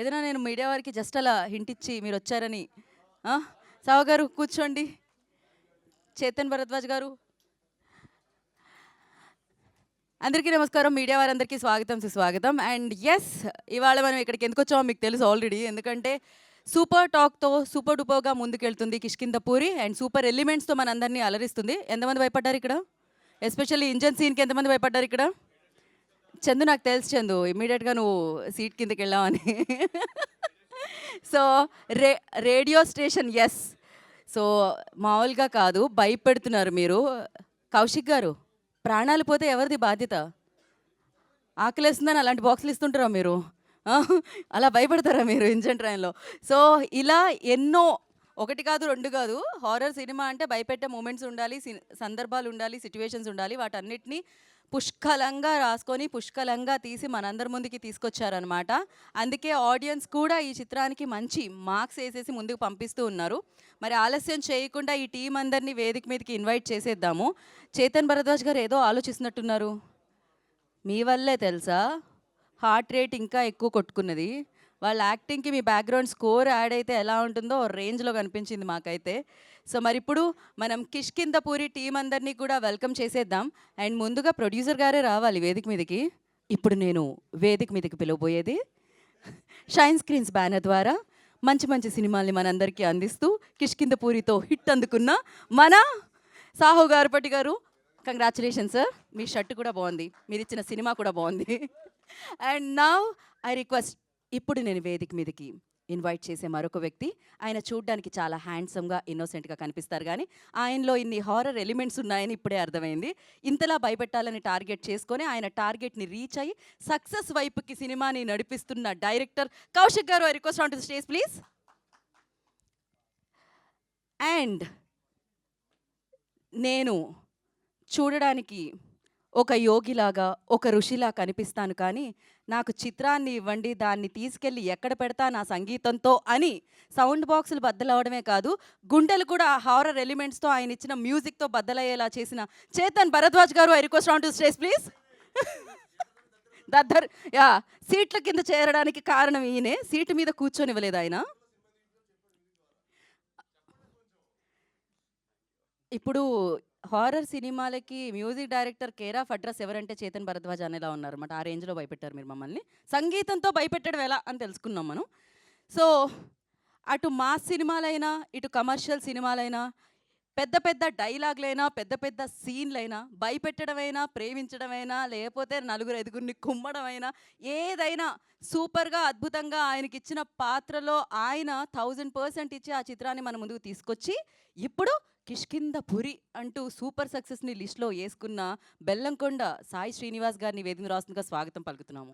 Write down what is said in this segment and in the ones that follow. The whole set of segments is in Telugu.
ఏదైనా నేను మీడియా వారికి జస్ట్ అలా హింట్ ఇచ్చి మీరు వచ్చారని. సావ గారు కూర్చోండి. చేతన్ భరద్వాజ్ గారు. అందరికీ నమస్కారం. మీడియా వారందరికీ స్వాగతం, సుస్వాగతం. అండ్ ఎస్, ఇవాళ మనం ఇక్కడికి ఎందుకు వచ్చామో మీకు తెలుసు ఆల్రెడీ. ఎందుకంటే సూపర్ టాక్తో సూపర్ డూపర్గా ముందుకెళ్తుంది కిష్కింధపురి అండ్ సూపర్ ఎలిమెంట్స్తో మనందరినీ అలరిస్తుంది. ఎంతమంది భయపడ్డారు ఇక్కడ? ఎస్పెషల్లీ ఇంజన్ సీన్కి ఎంతమంది భయపడ్డారు ఇక్కడ? చందు, నాకు తెలుసు చందు, ఇమ్మీడియట్గా నువ్వు సీట్ కిందకి వెళ్ళావని. So radio station, yes. So మామూలుగా కాదు, భయపెడుతున్నారు మీరు. కౌశిక్ గారు, ప్రాణాలు పోతే ఎవరిది బాధ్యత? ఆకలేస్తుందని అలాంటి బాక్సులు ఇస్తుంటారా మీరు? అలా భయపడతారా మీరు ఇంజన్ ట్రైన్లో? సో ఇలా ఎన్నో, ఒకటి కాదు రెండు కాదు, హారర్ సినిమా అంటే భయపెట్టే మూమెంట్స్ ఉండాలి, సందర్భాలు ఉండాలి, సిచ్యువేషన్స్ ఉండాలి. వాటన్నిటిని పుష్కలంగా రాసుకొని పుష్కలంగా తీసి మనందరి ముందుకి తీసుకొచ్చారనమాట. అందుకే ఆడియన్స్ కూడా ఈ చిత్రానికి మంచి మార్క్స్ వేసేసి ముందుకు పంపిస్తూ ఉన్నారు. మరి ఆలస్యం చేయకుండా ఈ టీం అందరినీ వేదిక మీదకి ఇన్వైట్ చేసేద్దాము. చేతన్ భరద్వాజ్ గారు ఏదో ఆలోచిస్తున్నట్టున్నారు. మీ వల్లే తెలుసా హార్ట్ రేట్ ఇంకా ఎక్కువ కొట్టుకున్నది. వాళ్ళ యాక్టింగ్కి మీ బ్యాక్గ్రౌండ్ స్కోర్ యాడ్ అయితే ఎలా ఉంటుందో రేంజ్లో కనిపించింది మాకైతే. సో మరి ఇప్పుడు మనం కిష్కింధపురి టీం అందరినీ కూడా వెల్కమ్ చేసేద్దాం. అండ్ ముందుగా ప్రొడ్యూసర్ గారే రావాలి వేదిక మీదకి. ఇప్పుడు నేను వేదిక మీదకి పిలవబోయేది షైన్ స్క్రీన్స్ బ్యానర్ ద్వారా మంచి మంచి సినిమాల్ని మనందరికీ అందిస్తూ కిష్కింధపురితో హిట్ అందుకున్న మన సాహు గారుపటి గారు. కంగ్రాచులేషన్ సార్, మీ షర్ట్ కూడా బాగుంది, మీరు ఇచ్చిన సినిమా కూడా బాగుంది. అండ్ నౌ ఐ రిక్వెస్ట్, ఇప్పుడు నేను వేదిక మీదకి ఇన్వైట్ చేసే మరొక వ్యక్తి. ఆయన చూడ్డానికి చాలా హ్యాండ్సమ్గా, ఇన్నోసెంట్గా కనిపిస్తారు, కానీ ఆయనలో ఇన్ని హారర్ ఎలిమెంట్స్ ఉన్నాయని ఇప్పుడే అర్థమైంది. ఇంతలా భయపెట్టాలని టార్గెట్ చేసుకొని ఆయన టార్గెట్ని రీచ్ అయ్యి సక్సెస్ వైపుకి సినిమాని నడిపిస్తున్న డైరెక్టర్ కౌశిక్ గారు. I request on to the stage please. And నేను చూడడానికి ఒక యోగిలాగా, ఒక ఋషిలా కనిపిస్తాను, కానీ నాకు చిత్రాన్ని ఇవ్వండి, దాన్ని తీసుకెళ్ళి ఎక్కడ పెడతా నా సంగీతంతో అని సౌండ్ బాక్సులు బద్దలవడమే కాదు, గుండెలు కూడా హారర్ ఎలిమెంట్స్తో ఆయన ఇచ్చిన మ్యూజిక్తో బద్దలయ్యేలా చేసిన చేతన్ భరద్వాజ్ గారు. I request on to stage please. దద్దర్ యా, సీట్ల కింద చేరడానికి కారణం ఈయనే. సీటు మీద కూర్చొనివ్వలేదు ఆయన. ఇప్పుడు హారర్ సినిమాలకి music director care of address ఎవరంటే చేతన్ భరద్వాజ్ అనేలా ఉన్నారన్నమాట. ఆ రేంజ్లో భయపెట్టారు మీరు మమ్మల్ని. సంగీతంతో భయపెట్టడం ఎలా అని తెలుసుకున్నాం మనం. సో అటు మాస్ సినిమాలైనా, ఇటు కమర్షియల్ సినిమాలైనా, పెద్ద పెద్ద డైలాగ్లైనా, పెద్ద పెద్ద సీన్లైనా, భయపెట్టడమైనా, ప్రేమించడమైనా, లేకపోతే నలుగురు ఎదుగురిని కుమ్మడమైనా, ఏదైనా సూపర్గా అద్భుతంగా ఆయనకి ఇచ్చిన పాత్రలో ఆయన 1000% ఇచ్చి ఆ చిత్రాన్ని మన ముందుకు తీసుకొచ్చి ఇప్పుడు కిష్కింధపురి అంటూ సూపర్ సక్సెస్ని లిస్ట్లో వేసుకున్న బెల్లంకొండ సాయి శ్రీనివాస్ గారిని వేదిక రాస్తుందిగా స్వాగతం పలుకుతున్నాము.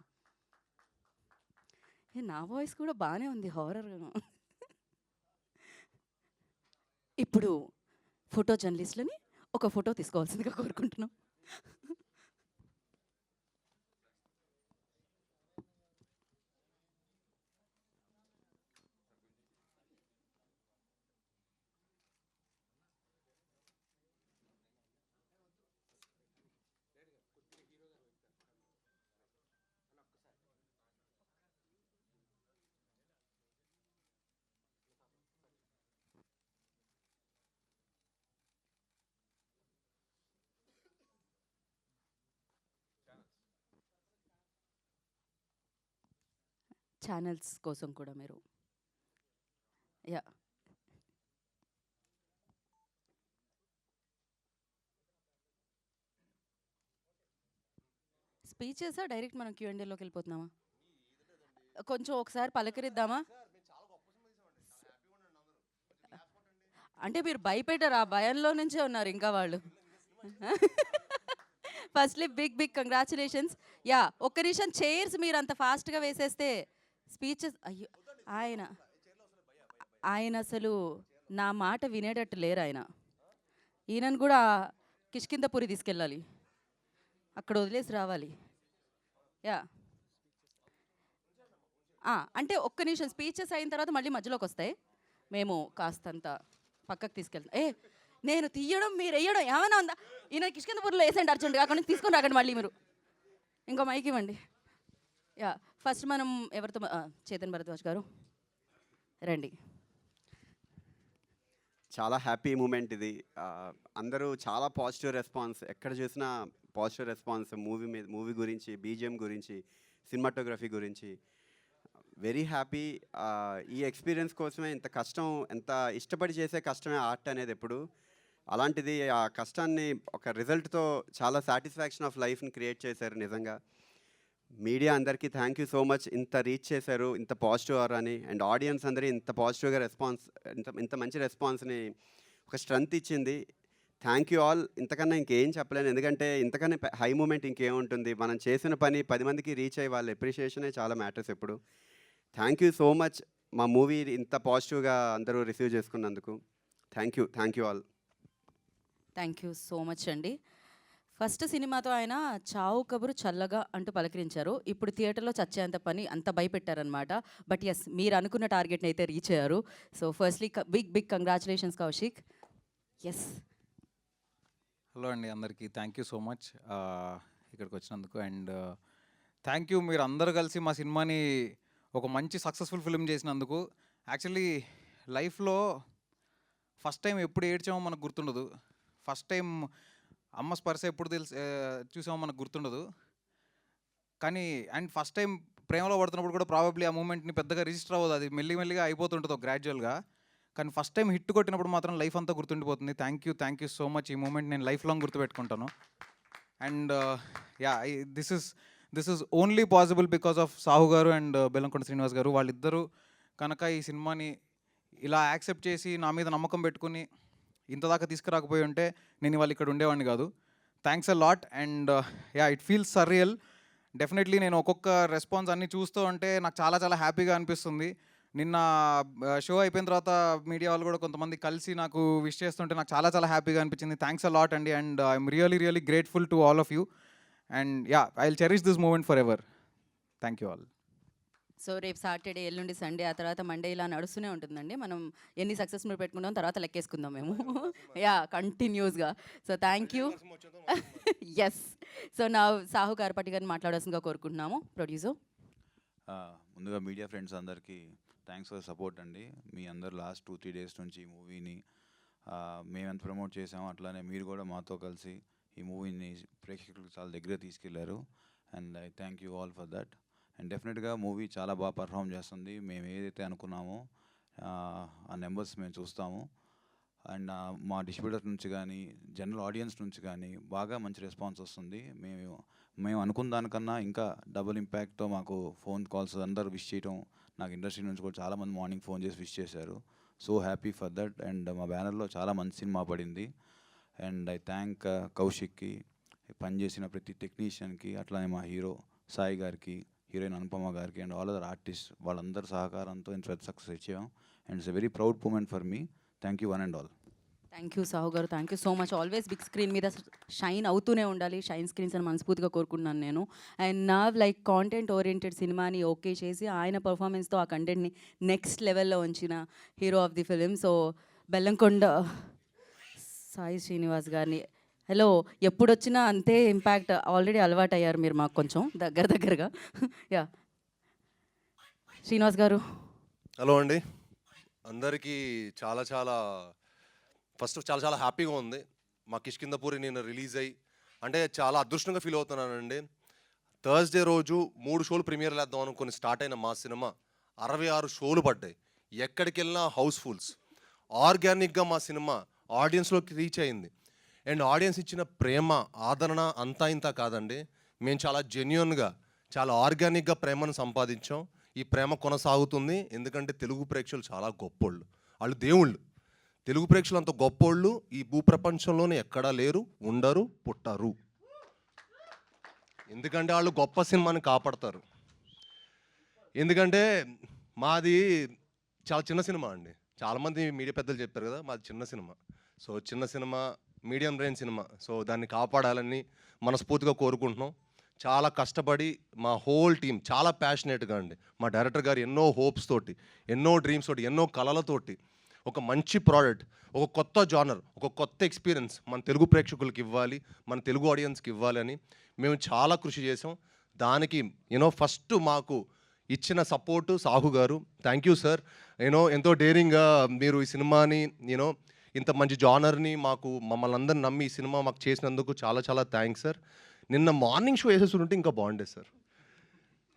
నా వాయిస్ కూడా బాగానే ఉంది హారర్. ఇప్పుడు ఫోటో జర్నలిస్టులని ఒక ఫోటో తీసుకోవాల్సిందిగా కోరుకుంటున్నాం. ఛానల్స్ కోసం కూడా మీరు యా స్పీచెసా డైరెక్ట్ మనం Q&Aలోకి వెళ్ళిపోతున్నామా? కొంచెం ఒకసారి పలకరిద్దామా? అంటే మీరు భయపెట్టారు, ఆ భయంలో నుంచే ఉన్నారు ఇంకా వాళ్ళు. Firstly big congratulations. యా, ఒక్క నిమిషం, చైర్స్ మీరు అంత ఫాస్ట్గా వేసేస్తే స్పీచెస్. అయ్యో, ఆయన అసలు నా మాట వినేటట్టు లేరు ఆయన. ఈయనను కూడా కిష్కింధపురి తీసుకెళ్ళాలి, అక్కడ వదిలేసి రావాలి. యా, అంటే ఒక్క నిమిషం, స్పీచెస్ అయిన తర్వాత మళ్ళీ మధ్యలోకి వస్తాయి, మేము కాస్తంత పక్కకు తీసుకెళ్తాం. నేను తీయడం మీరు వేయడం ఏమైనా ఉందా? ఈయన కిష్కింధపురిలో వేసేయండి అర్జెంట్గా, అక్కడ నుంచి తీసుకొని రాకండి మళ్ళీ మీరు. ఇంకో మైక్ ఇవ్వండి. యా ఫస్ట్ మనం ఎవరితో చేతన్ భరద్వాజ్ గారు రండి. చాలా హ్యాపీ మూమెంట్ ఇది. అందరూ చాలా పాజిటివ్ రెస్పాన్స్, ఎక్కడ చూసినా పాజిటివ్ రెస్పాన్స్ మూవీ గురించి, బీజిఎం గురించి, సినిమాటోగ్రఫీ గురించి. Very happy. ఈ ఎక్స్పీరియన్స్ కోసమే ఇంత కష్టం, ఎంత ఇష్టపడి చేసే కష్టమే ఆర్ట్ అనేది ఎప్పుడు. అలాంటిది ఆ కష్టాన్ని ఒక రిజల్ట్తో చాలా సాటిస్ఫాక్షన్ ఆఫ్ లైఫ్ని క్రియేట్ చేశారు నిజంగా. మీడియా అందరికీ థ్యాంక్ యూ సో మచ్. ఇంత రీచ్ చేశారు, ఇంత పాజిటివ్ ఆర్ అని. అండ్ ఆడియన్స్ అందరూ ఇంత పాజిటివ్గా రెస్పాన్స్, ఇంత మంచి రెస్పాన్స్ని ఒక స్ట్రెంత్ ఇచ్చింది. Thank you all. ఇంతకన్నా ఇంకేం చెప్పలేను, ఎందుకంటే ఇంతకన్నా హై మూమెంట్ ఇంకేముంటుంది. మనం చేసిన పని 10 మందికి రీచ్ అయ్యి వాళ్ళ ఎప్రిషియేషనే చాలా మ్యాటర్స్ ఎప్పుడు. Thank you so much. మా మూవీ ఇంత పాజిటివ్గా అందరూ రిసీవ్ చేసుకున్నందుకు thank you all. Thank you so much అండి. ఫస్ట్ సినిమాతో ఆయన చావు కబురు చల్లగా అంటూ పలకరించారు. ఇప్పుడు థియేటర్లో చచ్చేంత పని అంత భయపెట్టారనమాట. బట్ ఎస్, మీరు అనుకున్న టార్గెట్ని అయితే రీచ్ అయ్యారు. So firstly big congratulations Kaushik. Yes. Hello అండి, అందరికీ థ్యాంక్ యూ సో మచ్ ఇక్కడికి వచ్చినందుకు. అండ్ థ్యాంక్ యూ మీరు అందరూ కలిసి మా సినిమాని ఒక మంచి సక్సెస్ఫుల్ ఫిల్మ్ చేసినందుకు. యాక్చువల్లీ లైఫ్లో ఫస్ట్ టైం ఎప్పుడు ఏడ్చామో మనకు గుర్తుండదు, ఫస్ట్ టైం అమ్మ స్పర్శ ఎప్పుడు చూసామో మనకు గుర్తుండదు. కానీ అండ్ ఫస్ట్ టైం ప్రేమలో పడుతున్నప్పుడు కూడా ప్రాబబ్లీ ఆ మూమెంట్ని పెద్దగా రిజిస్టర్ అవ్వదు, అది మెల్లిగా అయిపోతుంటుంది గ్రాడ్యువల్గా. కానీ ఫస్ట్ టైం హిట్ కొట్టినప్పుడు మాత్రం లైఫ్ అంతా గుర్తుండిపోతుంది. Thank you so much. ఈ మూమెంట్ నేను లైఫ్ లాంగ్ గుర్తుపెట్టుకుంటాను. And yeah, this is only possible because of Sahu గారు అండ్ బెల్లంకొండ శ్రీనివాస్ గారు. వాళ్ళిద్దరూ కనుక ఈ సినిమాని ఇలా యాక్సెప్ట్ చేసి నా మీద నమ్మకం పెట్టుకుని ఇంతదాకా తీసుకురాకపోయి ఉంటే నేను ఇవాళ ఇక్కడ ఉండేవాడిని కాదు. Thanks a lot. And yeah, it feels surreal. Definitely నేను ఒక్కొక్క రెస్పాన్స్ అన్నీ చూస్తూ ఉంటే నాకు చాలా చాలా హ్యాపీగా అనిపిస్తుంది. నిన్న షో అయిపోయిన తర్వాత మీడియా వాళ్ళు కూడా కొంతమంది కలిసి నాకు విష్ చేస్తుంటే నాకు చాలా చాలా హ్యాపీగా అనిపించింది. థ్యాంక్స్ అ లాట్ అండి. And I'm really grateful to all of you. And yeah, I will cherish this moment forever. Thank you all. So రేపు సాటర్డే, ఎల్లుండి సండే, ఆ తర్వాత మండే ఇలా నడుస్తూనే ఉంటుందండి. మనం ఎన్ని సక్సెస్ఫుల్ పెట్టుకుందాం తర్వాత లెక్కేసుకుందాం మేము. యా, కంటిన్యూస్గా. So thank you. Yes. So నా సాహు గారిపట్టి గారిని మాట్లాడాల్సిందిగా కోరుకుంటున్నాము. ప్రొడ్యూసర్. ముందుగా మీడియా ఫ్రెండ్స్ అందరికీ థ్యాంక్స్ ఫర్ సపోర్ట్ అండి. మీ అందరు లాస్ట్ 2-3 డేస్ నుంచి ఈ మూవీని మేము ఎంత ప్రమోట్ చేసామో అట్లానే మీరు కూడా మాతో కలిసి ఈ మూవీని ప్రేక్షకులకు చాలా దగ్గర తీసుకెళ్లారు. And I thank you all for that. And డెఫినెట్గా మూవీ చాలా బాగా పర్ఫామ్ చేస్తుంది. మేము ఏదైతే అనుకున్నామో ఆ నెంబర్స్ మేము చూస్తాము. అండ్ మా డిస్ట్రిబ్యూటర్ నుంచి కానీ జనరల్ ఆడియన్స్ నుంచి కానీ బాగా మంచి రెస్పాన్స్ వస్తుంది. మేము అనుకున్న దానికన్నా ఇంకా డబుల్ ఇంపాక్ట్తో మాకు ఫోన్ కాల్స్ అందరూ విష్ చేయడం, నాకు ఇండస్ట్రీ నుంచి కూడా చాలామంది మార్నింగ్ ఫోన్ చేసి విష్ చేశారు. So happy for that. And మా బ్యానర్లో చాలా మంచి సినిమా పడింది. అండ్ ఐ థ్యాంక్ కౌశిక్కి, పనిచేసిన ప్రతి టెక్నీషియన్కి, అట్లానే మా హీరో సాయి గారికి, హీరోయిన్ అనుపమ గారికి అండ్ ఆల్ అదర్ ఆర్టిస్ట్, వాళ్ళందరి సహకారంతో ఇంత పెద్ద సక్సెస్ ఇచ్చాం. And it's a very proud moment for me. Thank you one and all. Thank you Sahu గారు. Thank you so much. Always big screen మీద షైన్ అవుతూనే ఉండాలి. షైన్ స్క్రీన్స్ అని మనస్ఫూర్తిగా కోరుకుంటున్నాను నేను. అండ్ నా లైక్ కాంటెంట్ ఓరియంటెడ్ సినిమాని ఓకే చేసి ఆయన పర్ఫార్మెన్స్తో ఆ కంటెంట్ని నెక్స్ట్ లెవెల్లో ఉంచిన hero of the film. So Bellamkonda Sai Srinivas గారిని, హలో, ఎప్పుడు వచ్చినా అంతే ఇంపాక్ట్, ఆల్రెడీ అలవాటు అయ్యారు మీరు మాకు కొంచెం దగ్గరగా. యా, శ్రీనివాస్ గారు. హలో అండి, అందరికీ ఫస్ట్ చాలా హ్యాపీగా ఉంది. మా కిష్కింధపురి నేను రిలీజ్ అయ్యి అంటే చాలా అదృష్టంగా ఫీల్ అవుతున్నానండి. థర్స్డే రోజు 3 షోలు ప్రీమియర్లు వేద్దాం అనుకుని స్టార్ట్ అయిన మా సినిమా 66 షోలు పడ్డాయి. ఎక్కడికి వెళ్ళినా హౌస్ఫుల్స్. ఆర్గానిక్గా మా సినిమా ఆడియన్స్లోకి రీచ్ అయింది. అండ్ ఆడియన్స్ ఇచ్చిన ప్రేమ, ఆదరణ అంతా ఇంత కాదండి. మేము చాలా జెన్యూన్గా, చాలా ఆర్గానిక్గా ప్రేమను సంపాదించాం. ఈ ప్రేమ కొనసాగుతుంది. ఎందుకంటే తెలుగు ప్రేక్షకులు చాలా గొప్పోళ్ళు, వాళ్ళు దేవుళ్ళు. తెలుగు ప్రేక్షకులు అంత గొప్పోళ్ళు ఈ భూప్రపంచంలోనే ఎక్కడా లేరు, ఉండరు, పుట్టరు. ఎందుకంటే వాళ్ళు గొప్ప సినిమాని కాపాడతారు. ఎందుకంటే మాది చాలా చిన్న సినిమా అండి. చాలామంది మీడియా పెద్దలు చెప్పారు కదా, మాది చిన్న సినిమా. సో చిన్న cinema, medium range cinema. So దాన్ని కాపాడాలని మనస్ఫూర్తిగా కోరుకుంటున్నాం. చాలా కష్టపడి మా హోల్ టీం చాలా ప్యాషనేట్గా అండి. మా డైరెక్టర్ గారు ఎన్నో హోప్స్ తోటి, ఎన్నో డ్రీమ్స్ తోటి, ఎన్నో కళలతోటి ఒక మంచి ప్రోడక్ట్, ఒక కొత్త జానర్, ఒక కొత్త ఎక్స్పీరియన్స్ మన తెలుగు ప్రేక్షకులకు ఇవ్వాలి, మన తెలుగు ఆడియన్స్కి ఇవ్వాలి అని మేము చాలా కృషి చేసాం. దానికి ఫస్ట్ మాకు ఇచ్చిన సపోర్టు సాహు గారు. Thank you sir. ఎంతో డేరింగ్గా మీరు ఈ సినిమాని ఇంత మంచి జానర్ని మమ్మల్ని అందరిని నమ్మి ఈ సినిమా మాకు చేసినందుకు చాలా చాలా థ్యాంక్స్ సార్. నిన్న మార్నింగ్ షో వేసేస్తుంటే ఇంకా బాగుండేది సార్.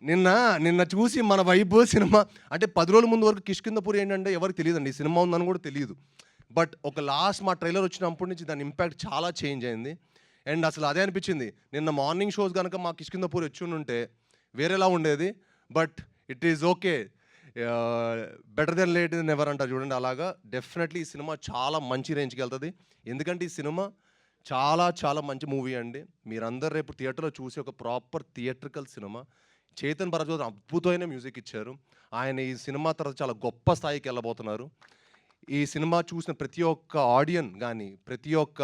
నిన్న చూసి మన వైబ్ సినిమా అంటే 10 రోజుల ముందు వరకు కిష్కింధపురి ఏంటంటే ఎవరికి తెలియదండి, ఈ సినిమా ఉందని కూడా తెలియదు. బట్ ఒక లాస్ట్ మా ట్రైలర్ వచ్చినప్పటి నుంచి దాని ఇంపాక్ట్ చాలా చేంజ్ అయింది. అండ్ అసలు అదే అనిపించింది, నిన్న మార్నింగ్ షోస్ కనుక మా కిష్కింధపురి వచ్చి ఉంటే వేరేలా ఉండేది. But it is okay, better than late than ever అంటారు చూడండి, అలాగా డెఫినెట్లీ ఈ సినిమా చాలా మంచి రేంజ్కి వెళ్తుంది. ఎందుకంటే ఈ సినిమా చాలా చాలా మంచి మూవీ అండి. మీరందరూ రేపు థియేటర్లో చూసి ఒక proper theatrical cinema. Chetan Bharadwaj అద్భుతమైన మ్యూజిక్ ఇచ్చారు. ఆయన ఈ సినిమా తర్వాత చాలా గొప్ప స్థాయికి వెళ్ళబోతున్నారు. ఈ సినిమా చూసిన ప్రతి ఒక్క ఆడియన్ కానీ, ప్రతి ఒక్క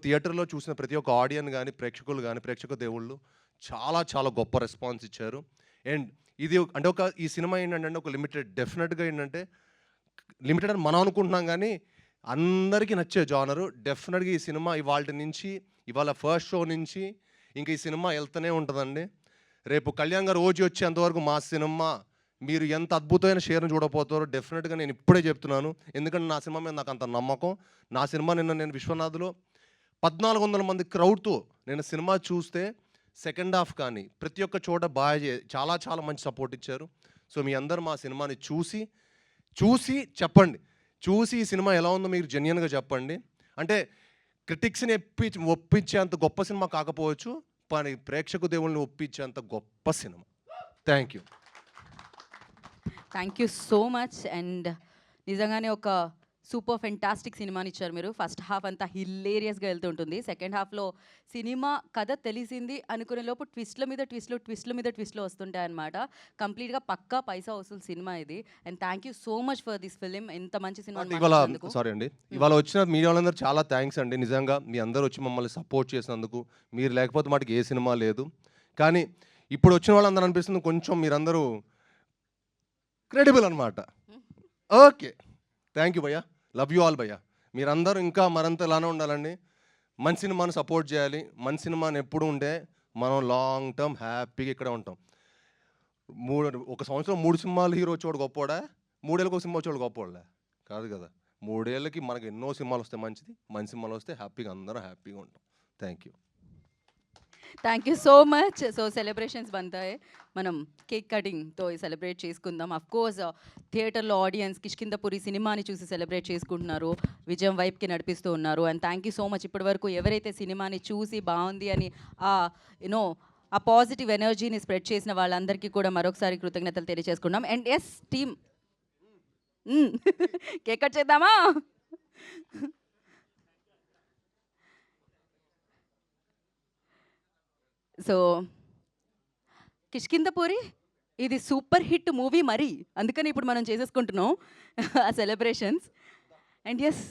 థియేటర్లో చూసిన ప్రతి ఒక్క ఆడియన్ కానీ, ప్రేక్షకులు కానీ, ప్రేక్షక దేవుళ్ళు చాలా చాలా గొప్ప రెస్పాన్స్ ఇచ్చారు. అండ్ ఇది అంటే ఈ సినిమా ఏంటంటే ఒక లిమిటెడ్, డెఫినెట్గా ఏంటంటే లిమిటెడ్ అని మనం అనుకుంటున్నాం కానీ అందరికీ నచ్చే జానరు. డెఫినెట్గా ఈ సినిమా ఇవాళ ఫస్ట్ షో నుంచి ఇంకా ఈ సినిమా వెళ్తూనే ఉంటుందండి. రేపు కళ్యాణ్ గారు ఓజీ వచ్చేంతవరకు మా సినిమా మీరు ఎంత అద్భుతమైన షేర్ని చూడబోతారో డెఫినెట్గా నేను ఇప్పుడే చెప్తున్నాను. ఎందుకంటే నా సినిమా మీద నాకు అంత నమ్మకం. నా సినిమా నేను విశ్వనాథ్లో 1400 మంది క్రౌడ్తో నేను సినిమా చూస్తే సెకండ్ హాఫ్ కానీ ప్రతి ఒక్క చోట చాలా చాలా మంచి సపోర్ట్ ఇచ్చారు. సో మీ అందరూ మా సినిమాని చూసి చెప్పండి. చూసి ఈ సినిమా ఎలా ఉందో మీరు జెన్యున్గా చెప్పండి. అంటే క్రిటిక్స్ని ఒప్పించేంత గొప్ప సినిమా కాకపోవచ్చు, కానీ ప్రేక్షక దేవుళ్ళని ఒప్పించేంత గొప్ప cinema. Thank you. Thank you so much. And నిజంగానే ఒక సూపర్ ఫెంటాస్టిక్ సినిమాని ఇచ్చారు మీరు. ఫస్ట్ హాఫ్ అంతా హిల్లేరియస్గా వెళ్తూ ఉంటుంది. సెకండ్ హాఫ్లో సినిమా కథ తెలిసింది అనుకునే లోపు ట్విస్ట్ల మీద ట్విస్ట్లు వస్తుంటాయి అనమాట. కంప్లీట్గా పక్కా పైసా వసూలు సినిమా ఇది. And thank you so much for this film. ఎంత మంచి సినిమా. ఇవాళ వచ్చిన మీడియా వాళ్ళందరూ చాలా థ్యాంక్స్ అండి. నిజంగా మీ అందరూ వచ్చి మమ్మల్ని సపోర్ట్ చేసినందుకు. మీరు లేకపోతే మాకు ఏ సినిమా లేదు. కానీ ఇప్పుడు వచ్చిన వాళ్ళందరూ అనిపిస్తుంది కొంచెం మీరందరూ క్రెడిబుల్ అనమాట. ఓకే, థ్యాంక్ యూ భయ్యా. లవ్ యూ ఆల్ భయ్యా. మీరందరూ ఇంకా మరింత ఇలానే ఉండాలండి. మంచి సినిమాని సపోర్ట్ చేయాలి. మంచి సినిమాని ఎప్పుడు ఉంటే మనం లాంగ్ టర్మ్ హ్యాపీగా ఇక్కడ ఉంటాం. ఒక సంవత్సరం 3 సినిమాలు హీరో వచ్చేవాడు గొప్పవాడా? 3 ఏళ్ళకి ఒక సినిమా వచ్చేవాడు గొప్పవాళ్ళే కాదు కదా. 3 ఏళ్ళకి మనకి ఎన్నో సినిమాలు వస్తే మంచిది. మంచి సినిమాలు వస్తే హ్యాపీగా అందరం హ్యాపీగా ఉంటాం. Thank you. Thank you so much. So celebrations బంతాయి, మనం కేక్ కటింగ్తో సెలబ్రేట్ చేసుకుందాం. అఫ్కోర్స్ థియేటర్లో ఆడియన్స్ కిష్కింధపురి సినిమాని చూసి సెలబ్రేట్ చేసుకుంటున్నారు, విజయం వైపుకి నడిపిస్తూ ఉన్నారు. And thank you so much. ఇప్పటి వరకు ఎవరైతే సినిమాని చూసి బాగుంది అని ఆ పాజిటివ్ ఎనర్జీని స్ప్రెడ్ చేసిన వాళ్ళందరికీ కూడా మరొకసారి కృతజ్ఞతలు తెలియజేసుకున్నాం. And yes team, cake cut చేద్దామా? సో కిష్కింధపురి ఇది సూపర్ హిట్ మూవీ మరి, అందుకని ఇప్పుడు మనం చేసేసుకుంటున్నాం ఆ సెలబ్రేషన్స్. అండ్ ఎస్,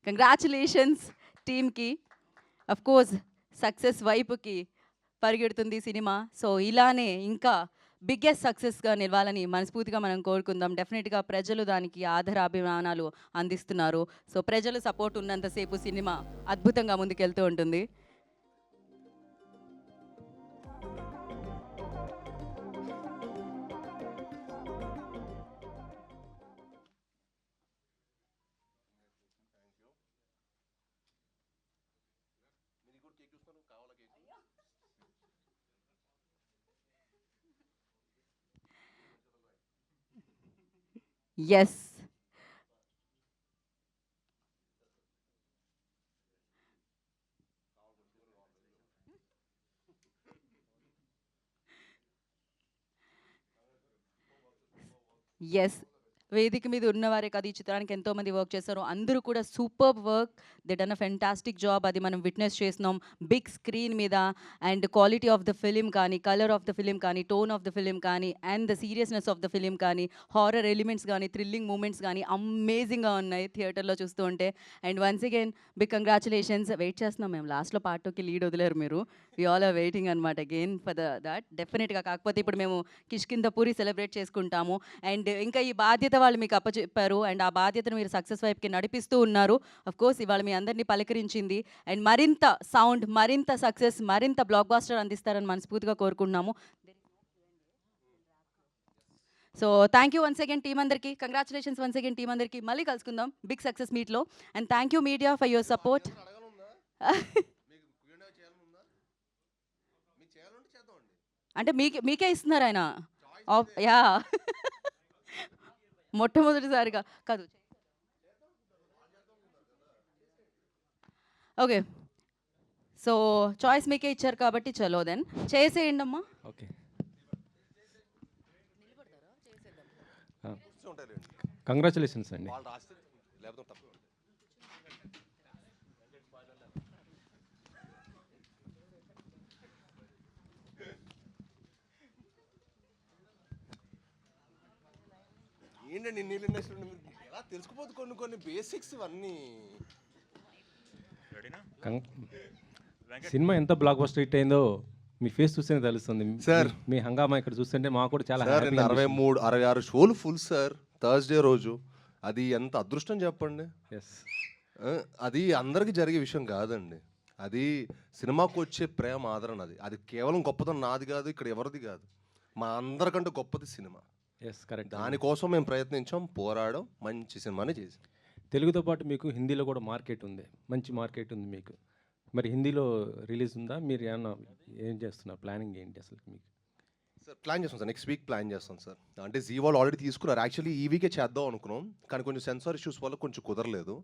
కంగ్రాచులేషన్స్ టీమ్కి. అఫ్కోర్స్ సక్సెస్ వైపుకి పరిగెడుతుంది సినిమా. సో ఇలానే ఇంకా బిగ్గెస్ట్ సక్సెస్గా నిలవాలని మనస్ఫూర్తిగా మనం కోరుకుందాం. డెఫినెట్గా ప్రజలు దానికి ఆధారాభిమానాలు అందిస్తున్నారు. సో ప్రజలు సపోర్ట్ ఉన్నంతసేపు సినిమా అద్భుతంగా ముందుకెళ్తూ ఉంటుంది. ఎస్, ఎస్, వేదిక మీద ఉన్నవారే కాదు, ఈ చిత్రానికి ఎంతోమంది వర్క్ చేశారు. అందరూ కూడా super work, they done a fantastic job. అది మనం విట్నెస్ చేస్తున్నాం బిగ్ స్క్రీన్ మీద. And quality of the film కానీ, కలర్ ఆఫ్ ద ఫిలిం కానీ, టోన్ ఆఫ్ ద ఫిలిం కానీ, and the seriousness of the film కానీ, హారర్ ఎలిమెంట్స్ కానీ, థ్రిల్లింగ్ మూమెంట్స్ కానీ అమేజింగ్గా ఉన్నాయి థియేటర్లో చూస్తూ ఉంటే. And once again big congratulations. Wait చేస్తున్నాం మేము, లాస్ట్లో పార్ట్ 2కి లీడ్ వదిలేరు మీరు. వి ఆల్ ఆర్ వెయిటింగ్ అనమాట అగైన్ ఫర్ దట్. డెఫినెట్గా. కాకపోతే ఇప్పుడు మేము కిష్కింధపురి సెలబ్రేట్ చేసుకుంటాము. అండ్ ఇంకా ఈ బాధ్యత వాళ్ళు మీకు అప్పచెప్పారు అండ్ ఆ బాధ్యతను మీరు సక్సెస్ వైపుకి నడిపిస్తూ ఉన్నారు. అఫ్ కోర్స్ ఇవాళ మీ అందరినీ పలకరించింది అండ్ మరింత సౌండ్, మరింత సక్సెస్, మరింత బ్లాక్ బాస్టర్ అందిస్తారని మనస్ఫూర్తిగా కోరుకుంటున్నాము. So thank you once again team అందరికీ. కంగ్రాచులేషన్స్ వన్స్ అగైన్ టీమ్ అందరికీ. మళ్ళీ కలుసుకుందాం బిగ్ సక్సెస్ మీట్లో. And thank you media for your support. అంటే మీకే ఇస్తున్నారు ఆయన. యా మొట్టమొదటిసారిగా కాదు. ఓకే, సో చాయిస్ మీకే ఇచ్చారు కాబట్టి చలో దెన్ చేసేయండి అమ్మా. ఓకే, ఉంటాయిలేండి. కంగ్రాచులేషన్స్ అండి. వాళ్ళు రాస్తే లేకపోతే తప్పే ఉంటుంది. ఏంటండి నీళ్ళు ఇండస్ట్రీ మీరు ఎలా తెలుసుకుపోతుంది కొన్ని బేసిక్స్ ఇవన్నీ. సినిమా ఎంత బ్లాక్ బస్టర్ హిట్ అయిందో మీ ఫేస్ చూస్తేనే తెలుస్తుంది సార్. మీ హంగామా ఇక్కడ చూస్తుంటే మాకు కూడా చాలా సార్ హ్యాపీగా అనిపిస్తుంది. 63-66 షోలు ఫుల్ సార్ థర్స్డే రోజు. అది ఎంత అదృష్టం చెప్పండి. Yes. అది అందరికీ జరిగే విషయం కాదండి. అది సినిమాకు వచ్చే ప్రేమ ఆదరణ. అది కేవలం గొప్పతనం నాది కాదు, ఇక్కడ ఎవరిది కాదు, మా అందరికంటే గొప్పది సినిమా. Yes, correct. దానికోసం మేము ప్రయత్నించాం, పోరాడాం, మంచి సినిమాని చేసాం. తెలుగుతో పాటు మీకు హిందీలో కూడా మార్కెట్ ఉంది, మంచి మార్కెట్ ఉంది మీకు. మరి హిందీలో రిలీజ్ ఉందా? మీరు ఏమన్నా ఏం చేస్తున్నారు? ప్లానింగ్ ఏంటి అసలు మీకు? సార్ ప్లాన్ చేస్తాం సార్, నెక్స్ట్ వీక్ ప్లాన్ చేస్తాం సార్. అంటే జీ వాళ్ళు ఆల్రెడీ తీసుకున్నారు. యాక్చువల్లీ ఈ వీకే చేద్దాం అనుకున్నాం, కానీ కొంచెం సెన్సార్ ఇష్యూస్ వల్ల కొంచెం కుదరలేదు.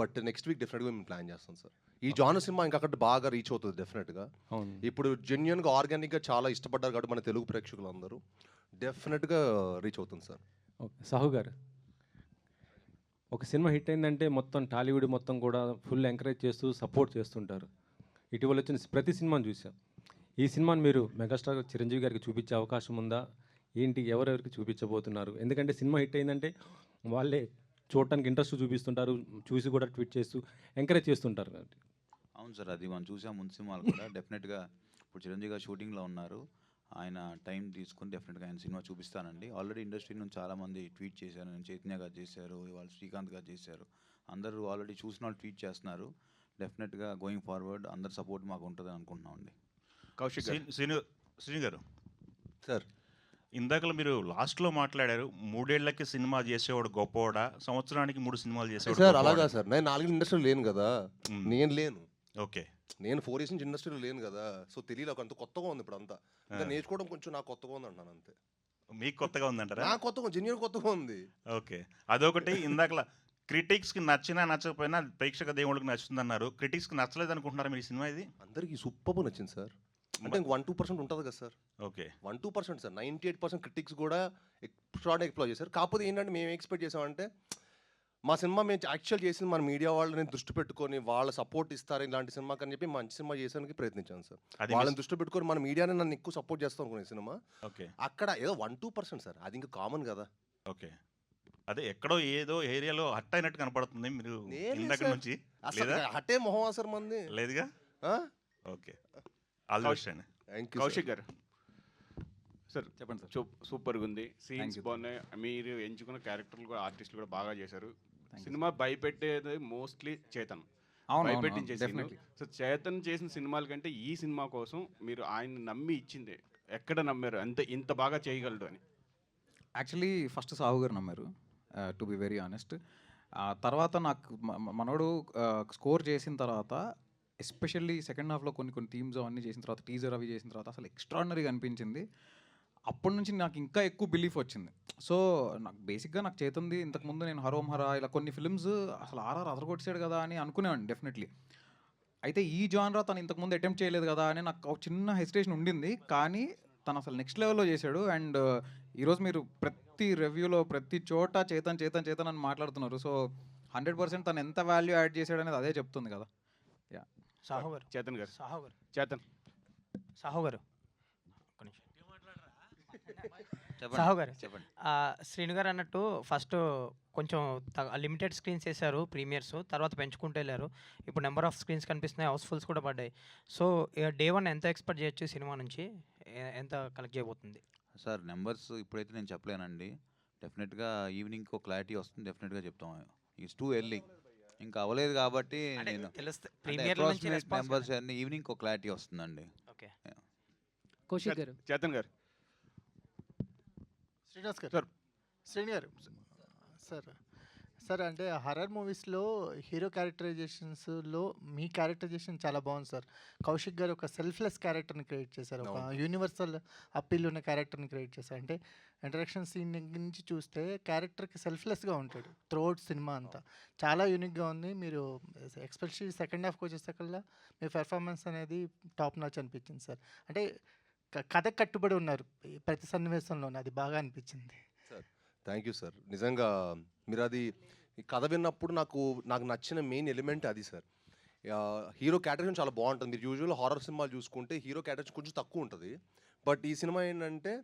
బట్ నెక్స్ట్ వీక్ డెఫినెట్గా మేము ప్లాన్ చేస్తాం సార్. ఈ జానర్ సినిమా ఇంకా అక్కడ బాగా రీచ్ అవుతుంది డెఫినెట్గా. అవును. ఇప్పుడు జెన్యున్గా ఆర్గానిక్గా చాలా ఇష్టపడ్డారు కాబట్టి మన తెలుగు ప్రేక్షకులు అందరూ డెఫినెట్గా రీచ్ అవుతుంది సార్. ఓకే, సాహు గారు, ఒక సినిమా హిట్ అయిందంటే మొత్తం టాలీవుడ్ మొత్తం కూడా ఫుల్ ఎంకరేజ్ చేస్తూ సపోర్ట్ చేస్తుంటారు. ఇటీవల వచ్చిన ప్రతి సినిమాను చూసాం. ఈ సినిమాని మీరు మెగాస్టార్ చిరంజీవి గారికి చూపించే అవకాశం ఉందా? ఏంటి, ఎవరెవరికి చూపించబోతున్నారు? ఎందుకంటే సినిమా హిట్ అయిందంటే వాళ్ళే చూడటానికి ఇంట్రెస్ట్ చూపిస్తుంటారు, చూసి కూడా ట్వీట్ చేస్తూ ఎంకరేజ్ చేస్తుంటారు. అవును సార్, అది మనం చూసాం ముందు సినిమాలు కూడా. డెఫినెట్గా ఇప్పుడు చిరంజీవి గారు షూటింగ్లో ఉన్నారు. ఆయన టైం తీసుకుని డెఫినెట్గా ఆయన సినిమా చూపిస్తానండి. ఆల్రెడీ ఇండస్ట్రీ నుంచి చాలామంది ట్వీట్ చేశారు. నేను చైతన్య గారు చేశారు, ఇవాళ శ్రీకాంత్ గారు చేశారు. అందరూ ఆల్రెడీ చూసిన వాళ్ళు ట్వీట్ చేస్తున్నారు. డెఫినెట్గా గోయింగ్ ఫార్వర్డ్ అందరి సపోర్ట్ మాకు ఉంటుందని అనుకుంటున్నామండి. కౌశిక్ శ్రీను గారు సార్ ఇందాకలో మీరు లాస్ట్లో మాట్లాడారు, 3 ఏళ్లకి సినిమా చేసేవాడు గొప్పవాడా, సంవత్సరానికి 3 సినిమాలు చేసేవాడు సార్ గొప్పవాడా? అలాగా సార్, నేను 4 ఇండస్ట్రీలో లేను కదా. నేను లేను, ఓకే నేను 4 years నుంచి ఇండస్ట్రీలో లేను కదా. సో తెలియదు, అంత కొత్తగా ఉంది ఇప్పుడు అంతా. ఇంకా నేర్చుకోవడం కొంచెం నాకు కొత్తగా ఉంది అంటాను అంతే. మీకు కొత్తగా ఉందంటారా? నాకు కొత్తగా, జెన్యున్ కొత్తగా ఉంది. ఓకే, అదొకటి. ఇందాకలా క్రిటిక్స్కి నచ్చినా నచ్చకపోయినా ప్రేక్షక దేవుడికి నచ్చుతుంది అన్నారు. క్రిటిక్స్కి నచ్చలేదు అనుకుంటున్నారా మీరు ఈ సినిమా? ఇది అందరికీ సూపర్ నచ్చింది సార్. అంటే 1-2% ఉంటుంది కదా సార్. Okay 1-2% sir. 98% క్రిటిక్స్ కూడా ఎక్స్ట్రాడినరీ ఎక్స్ప్లోర్ చేశారు. కాకపోతే ఏంటంటే మేము ఎక్స్పెక్ట్ చేసామంటే మా సినిమా మేము యాక్చువల్ చేసింది మన మీడియా వాళ్ళని దృష్టి పెట్టుకొని వాళ్ళ సపోర్ట్ ఇస్తారు ఇలాంటి సినిమాకి అని చెప్పి మంచి సినిమా చేసానికి ప్రయత్నించాను సార్. అది వాళ్ళని దృష్టి పెట్టుకొని మన మీడియాని నన్ను ఎక్కువ సపోర్ట్ చేస్తాం అనుకునే సినిమా. ఓకే అక్కడ ఏదో 1-2% సార్, అది ఇంకా కామన్ కదా. ఓకే అదే ఎక్కడో ఏదో ఏరియాలో హట్ అయినట్టు కనపడుతుంది మీరు ఇందాక నుంచి. అసలు లేదా? హట్టే మొహం సార్ మంది. లేదుగా. ఓకే ఆల్ ది బెస్ట్ అండి. థ్యాంక్ యూ కౌశిక్ గారు సార్, చెప్పండి సార్. సూపర్గా ఉంది, సీన్స్ you. బాగున్నాయి, మీరు ఎంచుకున్న క్యారెక్టర్లు కూడా ఆర్టిస్టులు కూడా బాగా చేశారు. సినిమా భయపెట్టేది మోస్ట్లీ చేతన్, భయపెట్టించేసి. డెఫినెట్లీ. సో చేతన్ చేసిన సినిమాల కంటే ఈ సినిమా కోసం మీరు ఆయన నమ్మి ఇచ్చింది ఎక్కడ నమ్మారు ఇంత బాగా చేయగలడు అని? యాక్చువల్లీ ఫస్ట్ సాహు గారు నమ్మారు, టు బి వెరీ ఆనెస్ట్. తర్వాత నాకు మనోడు స్కోర్ చేసిన తర్వాత, ఎస్పెషల్లీ సెకండ్ హాఫ్లో కొన్ని థీమ్స్ అవన్నీ చేసిన తర్వాత, టీజర్ అవి చేసిన తర్వాత అసలు ఎక్స్ట్రాడినరీగా అనిపించింది. అప్పటి నుంచి నాకు ఇంకా ఎక్కువ బిలీఫ్ వచ్చింది. సో నాకు బేసిక్గా నాకు చేతుంది ఇంతకుముందు నేను హరోం హరా ఇలా కొన్ని ఫిల్మ్స్ అసలు ఆర్ఆర్ అదరగొట్టాడు కదా అని అనుకునేవాడిని డెఫినెట్లీ. అయితే ఈ జానరా తను ఇంతకుముందు అటెంప్ట్ చేయలేదు కదా అని నాకు ఒక చిన్న హెసిటేషన్ ఉండింది. కానీ తను అసలు నెక్స్ట్ లెవెల్లో చేశాడు. అండ్ ఈరోజు మీరు ప్రతి రివ్యూలో ప్రతి చోట చేతన్ అని మాట్లాడుతున్నారు. సో 100% తను ఎంత వాల్యూ యాడ్ చేశాడు అనేది అదే చెప్తుంది కదా. యా, సాహు గారు, చేతన్ గారు, సాహు గారు, చేతన్ సాహు గారు, ఒక్క నిమిషం. చెప్పండి సాహు గారు, చెప్పండి. శ్రీను గారు అన్నట్టు ఫస్ట్ కొంచెం లిమిటెడ్ స్క్రీన్స్ వేశారు ప్రీమియర్స్, తర్వాత పెంచుకుంటూ వెళ్ళారు. ఇప్పుడు నెంబర్ ఆఫ్ స్క్రీన్స్ కనిపిస్తున్నాయి, హౌస్ఫుల్స్ కూడా పడ్డాయి. సో డే 1 ఎంత ఎక్స్పెక్ట్ చేయొచ్చు సినిమా నుంచి? ఎంత కలెక్ట్ చేయబోతుంది? సార్ నెంబర్స్ ఇప్పుడైతే నేను చెప్పలేనండి. డెఫినెట్గా ఈవినింగ్కి ఒక క్లారిటీ వస్తుంది, డెఫినెట్గా చెప్తాం. ఇట్స్ టూ ఎర్లీ, ఇంకా అవ్వలేదు కాబట్టి అంటే నేను తెలుస్తే ప్రీమియర్ నుంచి అప్రాక్సిమేట్ రెస్పాన్స్ నెంబర్స్ అన్ని ఈవినింగ్ ఒక క్లారిటీ వస్తుందండి. ఓకే. కౌశిక్ గారు చేతన్ గారు. శ్రీనివాస్ గారు. సార్. శ్రీని గారు సార్ సార్ అంటే హర్రర్ మూవీస్లో హీరో క్యారెక్టరైజేషన్స్లో మీ క్యారెక్టరైజేషన్ చాలా బాగుంది సార్. కౌశిక్ గారు ఒక సెల్ఫ్లెస్ క్యారెక్టర్ని క్రియేట్ చేశారు, ఒక యూనివర్సల్ అప్పీల్ ఉన్న క్యారెక్టర్ని క్రియేట్ చేశారు. అంటే ఇంట్రడక్షన్ సీన్ నుంచి చూస్తే క్యారెక్టర్కి సెల్ఫ్లెస్గా ఉంటాడు త్రూఅవుట్ సినిమా అంతా. చాలా యూనిక్గా ఉంది. మీరు ఎక్స్పెషల్లీ సెకండ్ హాఫ్కి వచ్చేసరికల్లా మీ పెర్ఫార్మెన్స్ అనేది టాప్ నాచ్ అనిపించింది సార్. అంటే కథకు కట్టుబడి ఉన్నారు ప్రతి సన్నివేశంలోనే, అది బాగా అనిపించింది. Thank you sir. నిజంగా మీరు అది ఈ కథ విన్నప్పుడు నాకు నచ్చిన మెయిన్ ఎలిమెంట్ అది సార్. హీరో క్యారెక్టర్ చాలా బాగుంటుంది. మీరు యూజువల్ హారర్ సినిమాలు చూసుకుంటే హీరో క్యారెక్టర్ కొంచెం తక్కువ ఉంటుంది, బట్ ఈ సినిమా ఏంటంటే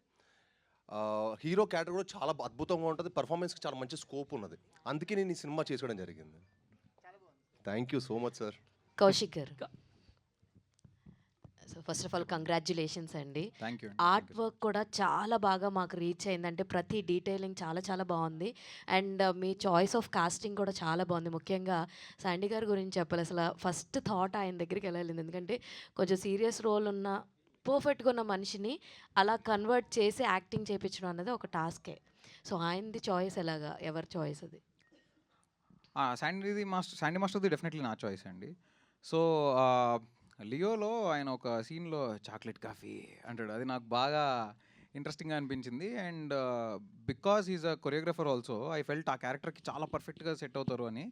హీరో క్యారెక్టర్ కూడా చాలా అద్భుతంగా ఉంటుంది, పర్ఫార్మెన్స్కి చాలా మంచి స్కోప్ ఉన్నది. అందుకే నేను ఈ సినిమా చేసుకోవడం జరిగింది. Thank you so much sir. Kaushik గారు, so first of all congratulations అండి. Thank you. ఆర్ట్ వర్క్ కూడా చాలా బాగా మాకు రీచ్ అయిందంటే ప్రతి డీటెయిలింగ్ చాలా చాలా బాగుంది. అండ్ మీ చాయిస్ ఆఫ్ కాస్టింగ్ కూడా చాలా బాగుంది. ముఖ్యంగా శాండీ గారి గురించి చెప్పాలి, అసలు ఫస్ట్ థాట్ ఆయన దగ్గరికి వెళ్ళాలి. ఎందుకంటే కొంచెం సీరియస్ రోల్ ఉన్న పర్ఫెక్ట్గా ఉన్న మనిషిని అలా కన్వర్ట్ చేసి యాక్టింగ్ చేయించడం అన్నది ఒక టాస్కే. సో ఆయనది చాయిస్ ఎలాగా, ఎవరి చాయిస్ అది? శాండీ మాస్టర్ది డెఫినెట్లీ నా చాయిస్ అండి. సో లియోలో ఆయన ఒక సీన్లో చాక్లెట్ కాఫీ అంటాడు, అది నాకు బాగా ఇంట్రెస్టింగ్గా అనిపించింది. And because is a choreographer also I felt ఆ క్యారెక్టర్కి చాలా పర్ఫెక్ట్గా సెట్ అవుతారు అని.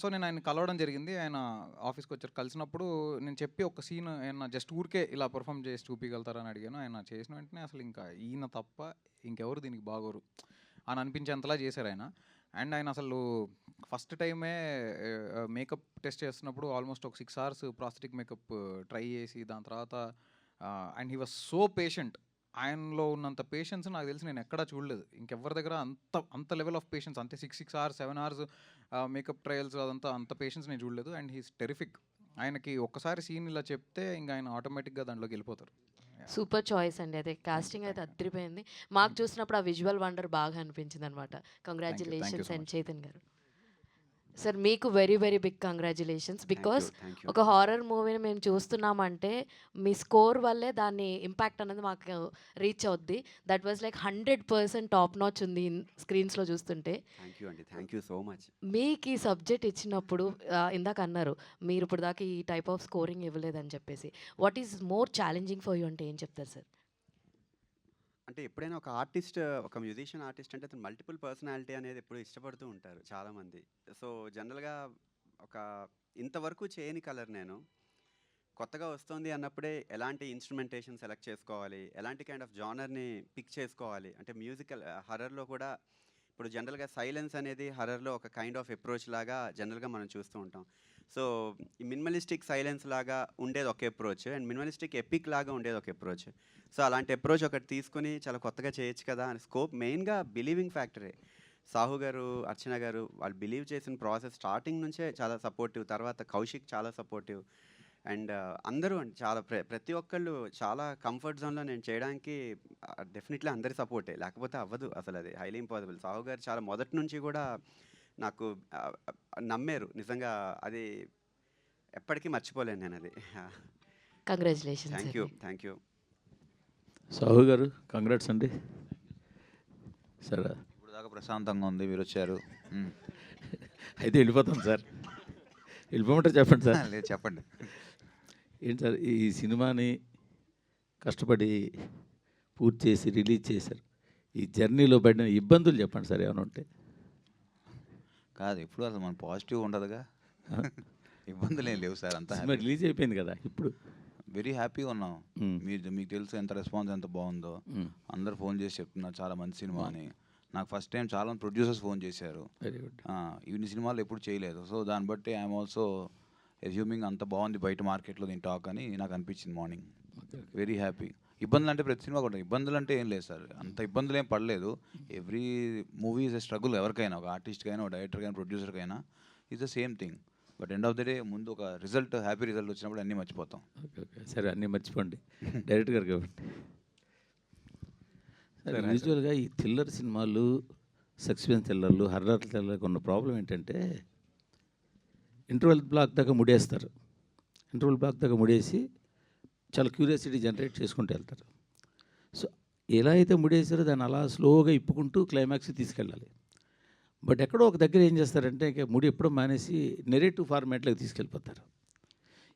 సో నేను ఆయన కలవడం జరిగింది. ఆయన ఆఫీస్కి వచ్చారు. కలిసినప్పుడు నేను చెప్పి ఒక సీన్ ఆయన జస్ట్ ఊరికే ఇలా పర్ఫామ్ చేసి చూపించగలుగుతారని అడిగాను. ఆయన చేసిన వెంటనే అసలు ఇంకా ఈయన తప్ప ఇంకెవరు దీనికి బాగోరు అని అనిపించేంతలా చేశారు ఆయన. అండ్ ఆయన అసలు ఫస్ట్ టైమే మేకప్ టెస్ట్ చేస్తున్నప్పుడు ఆల్మోస్ట్ ఒక 6 hours ప్రాస్థెటిక్ మేకప్ ట్రై చేసి దాని తర్వాత and he was so patient. ఆయనలో ఉన్నంత పేషెన్స్ నాకు తెలిసి నేను ఎక్కడా చూడలేదు ఇంకెవరి దగ్గర. అంత లెవెల్ ఆఫ్ పేషెన్స్, అంటే 6 hours 7 hours మేకప్ ట్రయల్స్ అదంతా అంత పేషెన్స్ నేను చూడలేదు. And he's terrific. ఆయనకి ఒక్కసారి సీన్ ఇలా చెప్తే ఇంకా ఆయన ఆటోమేటిక్గా దాంట్లోకి వెళ్ళిపోతారు. సూపర్ చాయిస్ అండి. అదే కాస్టింగ్ అయితే అదిరిపోయింది. మాకు చూసినప్పుడు ఆ విజువల్ వండర్ బాగా అనిపించింది అనమాట. కంగ్రాచులేషన్స్ అండ్ చేతన్ గారు. సార్ మీకు very very big congratulations. Because ఒక హారర్ మూవీని మేము చూస్తున్నామంటే మీ స్కోర్ వల్లే దాన్ని ఇంపాక్ట్ అనేది మాకు రీచ్ అవుద్ది. That was like 100% top notch ఉంది స్క్రీన్స్లో చూస్తుంటే. థ్యాంక్ యూ అండి, థ్యాంక్ యూ సో మచ్. మీకు ఈ సబ్జెక్ట్ ఇచ్చినప్పుడు ఇందాక అన్నారు మీరు ఇప్పుడు దాకా ఈ టైప్ ఆఫ్ స్కోరింగ్ ఇవ్వలేదని చెప్పేసి, what is more challenging for you అంటే ఏం చెప్తారు సార్? అంటే ఎప్పుడైనా ఒక ఆర్టిస్ట్, ఒక మ్యూజిషియన్ ఆర్టిస్ట్ అంటే అతను మల్టిపుల్ పర్సనాలిటీ అనేది ఎప్పుడు ఇష్టపడుతూ ఉంటారు చాలామంది. సో జనరల్గా ఒక ఇంతవరకు చేయని కలర్ నేను కొత్తగా వస్తుంది అన్నప్పుడే ఎలాంటి ఇన్స్ట్రుమెంటేషన్ సెలెక్ట్ చేసుకోవాలి, ఎలాంటి కైండ్ ఆఫ్ జానర్ని పిక్ చేసుకోవాలి. అంటే మ్యూజికల్ హర్రర్లో కూడా ఇప్పుడు జనరల్గా సైలెన్స్ అనేది హర్రర్లో ఒక కైండ్ ఆఫ్ అప్రోచ్ లాగా జనరల్గా మనం చూస్తూ ఉంటాం. సో ఈ మినిమలిస్టిక్ సైలెన్స్ లాగా ఉండేది ఒక అప్రోచ్, అండ్ మినిమలిస్టిక్ ఎపిక్ లాగా ఉండేది ఒక అప్రోచ్. సో అలాంటి అప్రోచ్ ఒకటి తీసుకుని చాలా కొత్తగా చేయొచ్చు కదా అని స్కోప్. మెయిన్గా బిలీవింగ్ ఫ్యాక్టరే. సాహు గారు, అర్చన గారు వాళ్ళు బిలీవ్ చేసిన ప్రాసెస్ స్టార్టింగ్ నుంచే చాలా సపోర్టివ్. తర్వాత కౌశిక్ చాలా సపోర్టివ్. అండ్ అందరూ చాలా ప్రతి ఒక్కళ్ళు చాలా కంఫర్ట్ జోన్లో నేను చేయడానికి డెఫినెట్లీ అందరి సపోర్టే, లేకపోతే అవ్వదు అసలు, అది హైలీ ఇంపాసిబుల్. సాహు గారు చాలా మొదటి నుంచి కూడా నాకు నమ్మారు నిజంగా, అది ఎప్పటికీ మర్చిపోలేను నేను అది. Congratulations. Thank you, thank you. Sahu గారు కంగ్రాట్స్ అండి. సరే ఇప్పుడు దాకా ప్రశాంతంగా ఉంది, మీరు వచ్చారు. అయితే వెళ్ళిపోతాం సార్. వెళ్ళిపోమంటారు చెప్పండి సార్. లేదు చెప్పండి. ఏంటి సార్ ఈ సినిమాని కష్టపడి పూర్తి చేసి రిలీజ్ చేశారు, ఈ జర్నీలో పడిన ఇబ్బందులు చెప్పండి సార్ ఏమైనా ఉంటే. కాదు ఇప్పుడు అసలు మన పాజిటివ్ ఉండదుగా, ఇబ్బందులు ఏం లేవు సార్. అంతా సినిమా రిలీజ్ అయిపోయింది కదా ఇప్పుడు. వెరీ హ్యాపీగా ఉన్నాం. మీకు తెలుసు ఎంత రెస్పాన్స్ ఎంత బాగుందో. అందరు ఫోన్ చేసి చెప్తున్నారు చాలా మంచి సినిమా అని. నాకు ఫస్ట్ టైం చాలా మంది ప్రొడ్యూసర్స్ ఫోన్ చేశారు. Very good. ఇన్ని సినిమాలు ఎప్పుడు చేయలేదు. సో దాన్ని బట్టి ఐఎమ్ ఆల్సో అజ్యూమింగ్ అంత బాగుంది బయట మార్కెట్లో దీని టాక్ అని నాకు అనిపించింది మార్నింగ్. Very happy. ఇబ్బందులు అంటే ప్రతి సినిమా కూడా ఇబ్బందులు అంటే ఏం లేదు సార్, అంత ఇబ్బందులు ఏం పడలేదు. Every movie is a struggle. ఎవరికైనా, ఒక ఆర్టిస్ట్కైనా, ఒక డైరెక్టర్కైనా, ప్రొడ్యూసర్కైనా is the same thing. But end of the day ముందు ఒక రిజల్ట్, హ్యాపీ రిజల్ట్ వచ్చినప్పుడు అన్నీ మర్చిపోతాం. ఓకే ఓకే సరే అన్నీ మర్చిపోండి డైరెక్ట్ గారు కాబట్టి. యూజువల్గా ఈ థ్రిల్లర్ సినిమాలు, సస్పెన్స్ థ్రిల్లర్లు, హర్రర్ థ్రిల్లర్కి ఉన్న ప్రాబ్లం ఏంటంటే ఇంటర్వెల్ బ్లాక్ దాకా ముడేస్తారు. ఇంటర్వెల్ బ్లాక్ దాకా ముడేసి చాలా క్యూరియాసిటీ జనరేట్ చేసుకుంటూ వెళ్తారు. సో ఎలా అయితే ముడేసారో దాన్ని అలా స్లోగా ఇప్పుకుంటూ క్లైమాక్స్కి తీసుకెళ్ళాలి. బట్ ఎక్కడో ఒక దగ్గర ఏం చేస్తారంటే ఇక ముడి ఎప్పుడో మానేసి నెరేటివ్ ఫార్మాట్లోకి తీసుకెళ్ళిపోతారు.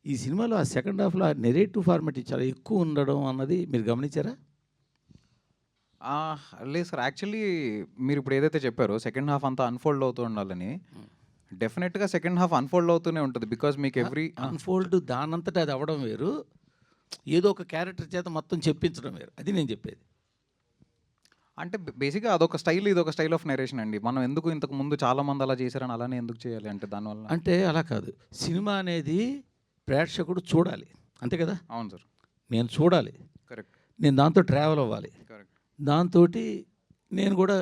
ఈ సినిమాలో ఆ సెకండ్ హాఫ్లో ఆ నెరేటివ్ ఫార్మాట్ చాలా ఎక్కువ ఉండడం అన్నది మీరు గమనించారా? లేదు సార్, యాక్చువల్లీ మీరు ఇప్పుడు ఏదైతే చెప్పారో సెకండ్ హాఫ్ అంతా అన్ఫోల్డ్ అవుతూ ఉండాలని, డెఫినెట్గా సెకండ్ హాఫ్ అన్ఫోల్డ్ అవుతూనే ఉంటుంది. బికాజ్ మీకు ఎవ్రీ అన్ఫోల్డ్ దానంతటా అది అవ్వడం వేరు, ఏదో ఒక క్యారెక్టర్ చేత మొత్తం చెప్పించడం వేరు. అది నేను చెప్పేది. అంటే బేసిక్గా అదొక స్టైల్, ఇది ఒక స్టైల్ ఆఫ్ నరేషన్ అండి. మనం ఎందుకు ఇంతకు ముందు చాలామంది అలా చేశారని అలానే ఎందుకు చేయాలి అంటే దానివల్ల అంటే అలా కాదు, సినిమా అనేది ప్రేక్షకుడు చూడాలి, అంతే కదా? అవును సార్, నేను చూడాలి, కరెక్ట్, నేను దాంతో ట్రావెల్ అవ్వాలి. కరెక్ట్. దాంతో నేను కూడా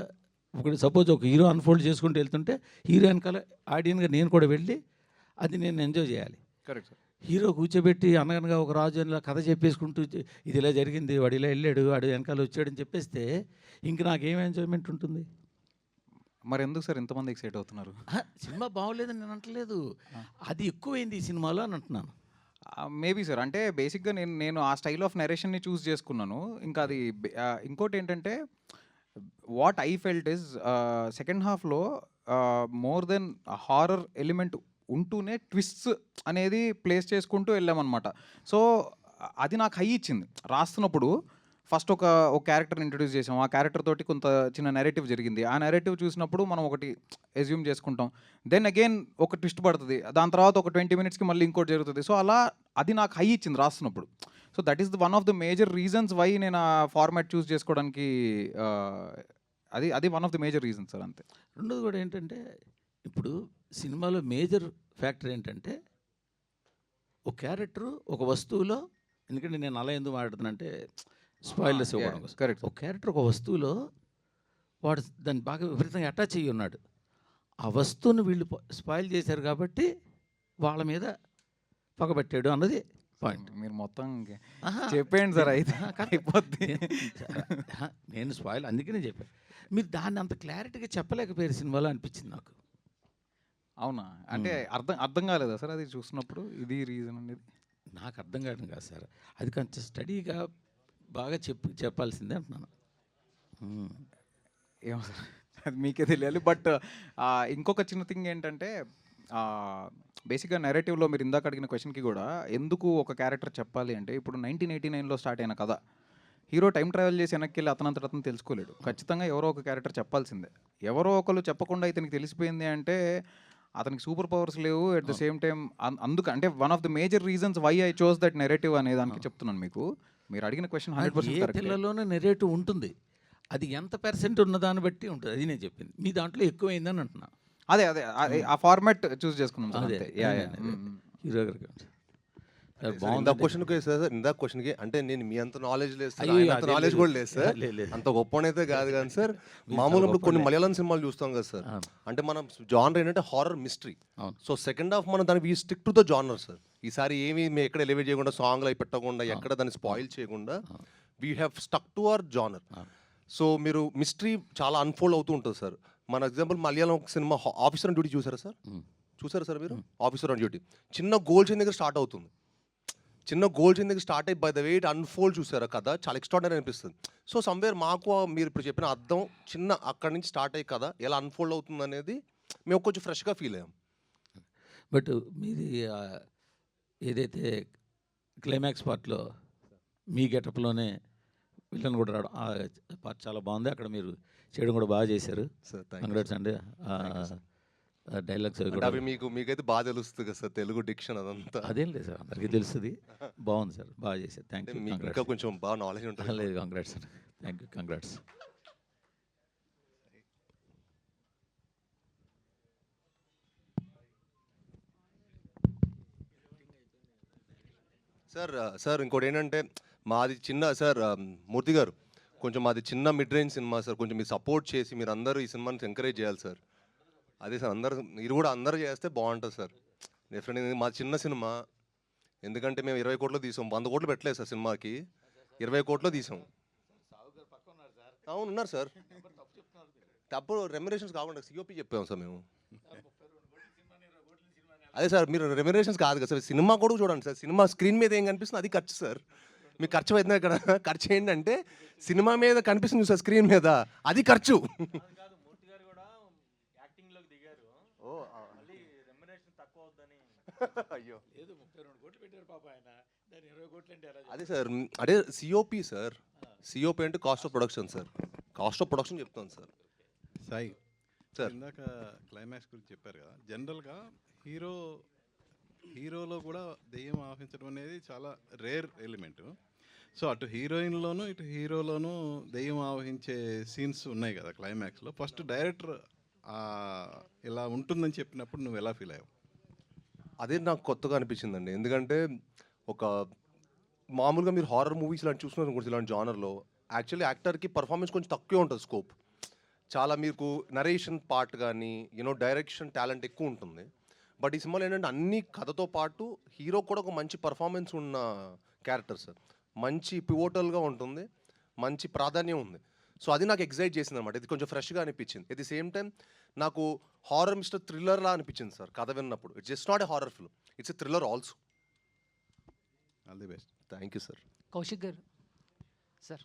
ఒకటి సపోజ్ ఒక హీరో అన్ఫోల్డ్ చేసుకుంటూ వెళ్తుంటే హీరో వెనకాల ఆడియన్గా నేను కూడా వెళ్ళి అది నేను ఎంజాయ్ చేయాలి. Correct sir. హీరో కూర్చోబెట్టి అనగనగా ఒక రాజు ఇలా కథ చెప్పేసుకుంటూ ఇది ఇలా జరిగింది, వాడు ఇలా వెళ్ళాడు, వాడు వెనకాల వచ్చాడని చెప్పేస్తే ఇంక నాకేం ఎంజాయ్మెంట్ ఉంటుంది? మరి ఎందుకు సార్ ఇంతమంది ఎక్సైట్ అవుతున్నారు? సినిమా బాగోలేదని నేను అంటలేదు, అది ఎక్కువైంది ఈ సినిమాలో అని అంటున్నాను. మేబీ సార్, అంటే బేసిక్గా నేను ఆ స్టైల్ ఆఫ్ నరేషన్ని చూస్ చేసుకున్నాను. ఇంకా అది ఇంకోటి ఏంటంటే what I felt is second హాఫ్లో మోర్ దెన్ హారర్ ఎలిమెంట్ ఉంటూనే ట్విస్ట్స్ అనేది ప్లేస్ చేసుకుంటూ వెళ్ళామన్నమాట. సో అది నాకు హై ఇచ్చింది రాస్తున్నప్పుడు. ఫస్ట్ ఒక క్యారెక్టర్ని ఇంట్రడ్యూస్ చేసాం, ఆ క్యారెక్టర్ తోటి కొంత చిన్న నెరేటివ్ జరిగింది. ఆ నెరేటివ్ చూసినప్పుడు మనం ఒకటి ఎజ్యూమ్ చేసుకుంటాం, దెన్ అగైన్ ఒక ట్విస్ట్ పడుతుంది, దాని తర్వాత ఒక 20 minutesకి మళ్ళీ ఇంకోటి జరుగుతుంది. సో అలా అది నాకు హై ఇచ్చింది రాస్తున్నప్పుడు. So that is one of the major reasons why నేను ఆ ఫార్మాట్ చూస్ చేసుకోవడానికి అది one of the major reasons sir, అంతే. రెండోది కూడా ఏంటంటే ఇప్పుడు సినిమాలో మేజర్ ఫ్యాక్టర్ ఏంటంటే ఒక క్యారెక్టరు ఒక వస్తువులో, ఎందుకంటే నేను అలా ఎందుకు మాట్లాడుతున్నానంటే స్పాయిలర్స్ ఇవ్వడం కోసం. కరెక్ట్. ఒక క్యారెక్టర్ ఒక వస్తువులో వాడు దాన్ని బాగా విపరీతంగా అటాచ్ అయ్యి ఉన్నాడు. ఆ వస్తువుని వీళ్ళు స్పాయిల్ చేశారు కాబట్టి వాళ్ళ మీద పగబట్టాడు అన్నది పాయింట్. మీరు మొత్తం చెప్పేయండి సార్, అయితే అయిపోద్ది. నేను స్పాయిల్ అందుకనే చెప్పాను. మీరు దాన్ని అంత క్లారిటీగా చెప్పలేకపోయారు సినిమాలో అనిపించింది నాకు. అవునా? అంటే అర్థం కాలేదా సార్ అది చూసినప్పుడు? ఇది రీజన్ అనేది నాకు అర్థం కావడం కాదు సార్, అది కొంచెం స్టడీగా బాగా చెప్పాల్సిందే అంటున్నాను. ఏమో సార్, అది మీకే తెలియాలి. బట్ ఇంకొక చిన్న థింగ్ ఏంటంటే బేసిక్గా నెరేటివ్లో మీరు ఇందాక అడిగిన క్వశ్చన్కి కూడా ఎందుకు ఒక క్యారెక్టర్ చెప్పాలి అంటే, ఇప్పుడు 1989లో స్టార్ట్ అయిన కథ, హీరో టైం ట్రావెల్ చేసి వెనక్కి వెళ్ళి అతనంతట అతను తెలుసుకోలేడు. ఖచ్చితంగా ఎవరో ఒక క్యారెక్టర్ చెప్పాల్సిందే. ఎవరో ఒకరు చెప్పకుండా ఇతనికి తెలిసిపోయింది అంటే అతనికి సూపర్ పవర్స్ లేవు. అట్ ద సేమ్ టైం అందుకు అంటే one of the major reasons why I chose that narrative అనే దానికి చెప్తున్నాను మీకు. మీరు అడిగిన క్వశ్చన్ 100% కరెక్ట్. పిల్లలోనే నెరేటివ్ ఉంటుంది, అది ఎంత పర్సెంట్ ఉన్న దాన్ని బట్టి ఉంటుంది. అది నేను చెప్పింది, మీ దాంట్లో ఎక్కువైందని అంటున్నా. అదే ఆ ఫార్మాట్ చూస్ చేసుకున్నాం సార్, అదే అంతే. హీరో గారికి ఇందాక క్వశ్చన్కి అంటే నేను మీ అంత నాలెడ్జ్ లేదు సార్, అయ్యో, ఆయన అంత అదే నాలెడ్జ్ లేదు. కూడా లేదు సార్, లేదు. అంత గొప్పనైతే కాదు కానీ సార్. మామూలుగా ఇప్పుడు కొన్ని మలయాళం సినిమాలు చూస్తాం కదా సార్, అంటే మనం జానర్ ఏంటంటే horror mystery. So second half మనం దానికి stick to the genre sir. ఈసారి ఏమి మేము ఎక్కడ ఎలివేట్ చేయకుండా, సాంగ్లు అవి పెట్టకుండా, ఎక్కడ దాన్ని స్పాయిల్ చేయకుండా we have stuck to our genre. So మీరు మిస్టరీ చాలా అన్ఫోల్డ్ అవుతూ ఉంటుంది సార్. మన example Malayalam cinema officer on duty చూసారా సార్? చూసారా సార్ మీరు? ఆఫీసర్ ఆన్ డ్యూటీ చిన్న గోల్ చైన్ దగ్గర స్టార్ట్ అవుతుంది. చిన్న గోల్ చైన్ దగ్గర స్టార్ట్ అయ్యి by the way it unfold చూసారా కథ, చాలా ఎక్స్ట్రాడనరీ అనిపిస్తుంది. సో సమ్వేర్ మాకు మీరు ఇప్పుడు చెప్పిన అర్థం చిన్న అక్కడి నుంచి స్టార్ట్ అయ్యి కథ ఎలా అన్ఫోల్డ్ అవుతుంది అనేది మేము కొంచెం ఫ్రెష్గా ఫీల్ అయ్యాం. బట్ మీది ఏదైతే క్లైమాక్స్ పార్ట్లో మీ గెటప్లోనే విలన్ కూడా రావడం, ఆ పార్ట్ చాలా బాగుంది. అక్కడ మీరు చేయడం కూడా బాగా చేశారు సార్. కంగ్రాట్స్ అండి. డైలాగ్స్ అవి మీకైతే బాగా తెలుస్తుంది కదా సార్, తెలుగు డిక్షన్ అదంతా. అదేం లేదు సార్, అందరికీ తెలుస్తుంది. బాగుంది సార్, బాగా చేశారు. Thank you. ఇంకా కొంచెం బాగా నాలెడ్జ్ ఉంటుంది. లేదు, congrats sir, thank you, congrats. Sir ఇంకోటి ఏంటంటే మాది చిన్న సార్, మూర్తి గారు కొంచెం మాది చిన్న మిడ్ రేంజ్ సినిమా సార్, కొంచెం మీరు సపోర్ట్ చేసి మీరు అందరూ ఈ సినిమాని ఎంకరేజ్ చేయాలి సార్. అదే సార్, మీరు కూడా అందరూ చేస్తే బాగుంటుంది సార్. డెఫినెట్గా మా చిన్న సినిమా, ఎందుకంటే మేము 20 కోట్లు తీసాం, 100 కోట్లు పెట్టలేదు సార్ సినిమాకి, 20 కోట్లు తీసాం. అవును ఉన్నారు సార్. తప్పుడు రెమ్యునరేషన్స్ కాకుండా సిఓపి చెప్పాము సార్ మేము. అదే సార్ మీరు రెమ్యునరేషన్స్ కాదు కదా సార్, సినిమా కూడా చూడండి సార్. సినిమా స్క్రీన్ మీద ఏం కనిపిస్తుంది అది ఖర్చు సార్. మీకు ఖర్చు అవుతుంది ఇక్కడ. ఖర్చు ఏంటంటే సినిమా మీద కనిపిస్తుంది సార్, స్క్రీన్ మీద అది ఖర్చు. ఓ అయ్యో అదే సార్, అదే సిఓపి సార్. సిఓపి అంటే cost of production sir. Cost of production చెప్తాను సార్. సాయి సార్. ఇందాక క్లైమాక్స్ గురించి చెప్పారు కదా, జనరల్గా హీరోలో కూడా దెయ్యం ఆవహించడం అనేది చాలా రేర్ ఎలిమెంట్. సో అటు హీరోయిన్లోను ఇటు హీరోలోను దెయ్యం ఆవహించే సీన్స్ ఉన్నాయి కదా క్లైమాక్స్లో. ఫస్ట్ డైరెక్టర్ ఇలా ఉంటుందని చెప్పినప్పుడు నువ్వు ఎలా ఫీల్ అయ్యావు? అదే నాకు కొత్తగా అనిపించిందండి. ఎందుకంటే ఒక మామూలుగా మీరు హారర్ మూవీస్ ఇలాంటి చూస్తున్నారు కొంచెం ఇలాంటి జానర్లో యాక్చువల్లీ యాక్టర్కి పర్ఫార్మెన్స్ కొంచెం తక్కువే ఉంటుంది స్కోప్. చాలా మీకు నరేషన్ పార్ట్ కానీ డైరెక్షన్ టాలెంట్ ఎక్కువ ఉంటుంది. బట్ ఈ సినిమాలో ఏంటంటే అన్ని కథతో పాటు హీరో కూడా ఒక మంచి పర్ఫార్మెన్స్ ఉన్న క్యారెక్టర్ సార్. మంచి పివోటల్గా ఉంటుంది, మంచి ప్రాధాన్యం ఉంది. సో అది నాకు ఎగ్జైట్ చేసింది అనమాట. ఇది కొంచెం ఫ్రెష్గా అనిపించింది. ఎట్ ది సేమ్ టైం నాకు హారర్ మిస్టర్ థ్రిల్లర్లా అనిపించింది సార్ కథ విన్నప్పుడు. It's just not a horror film, it's a thriller also. All the best. Thank you sir. Kaushik గారు sir.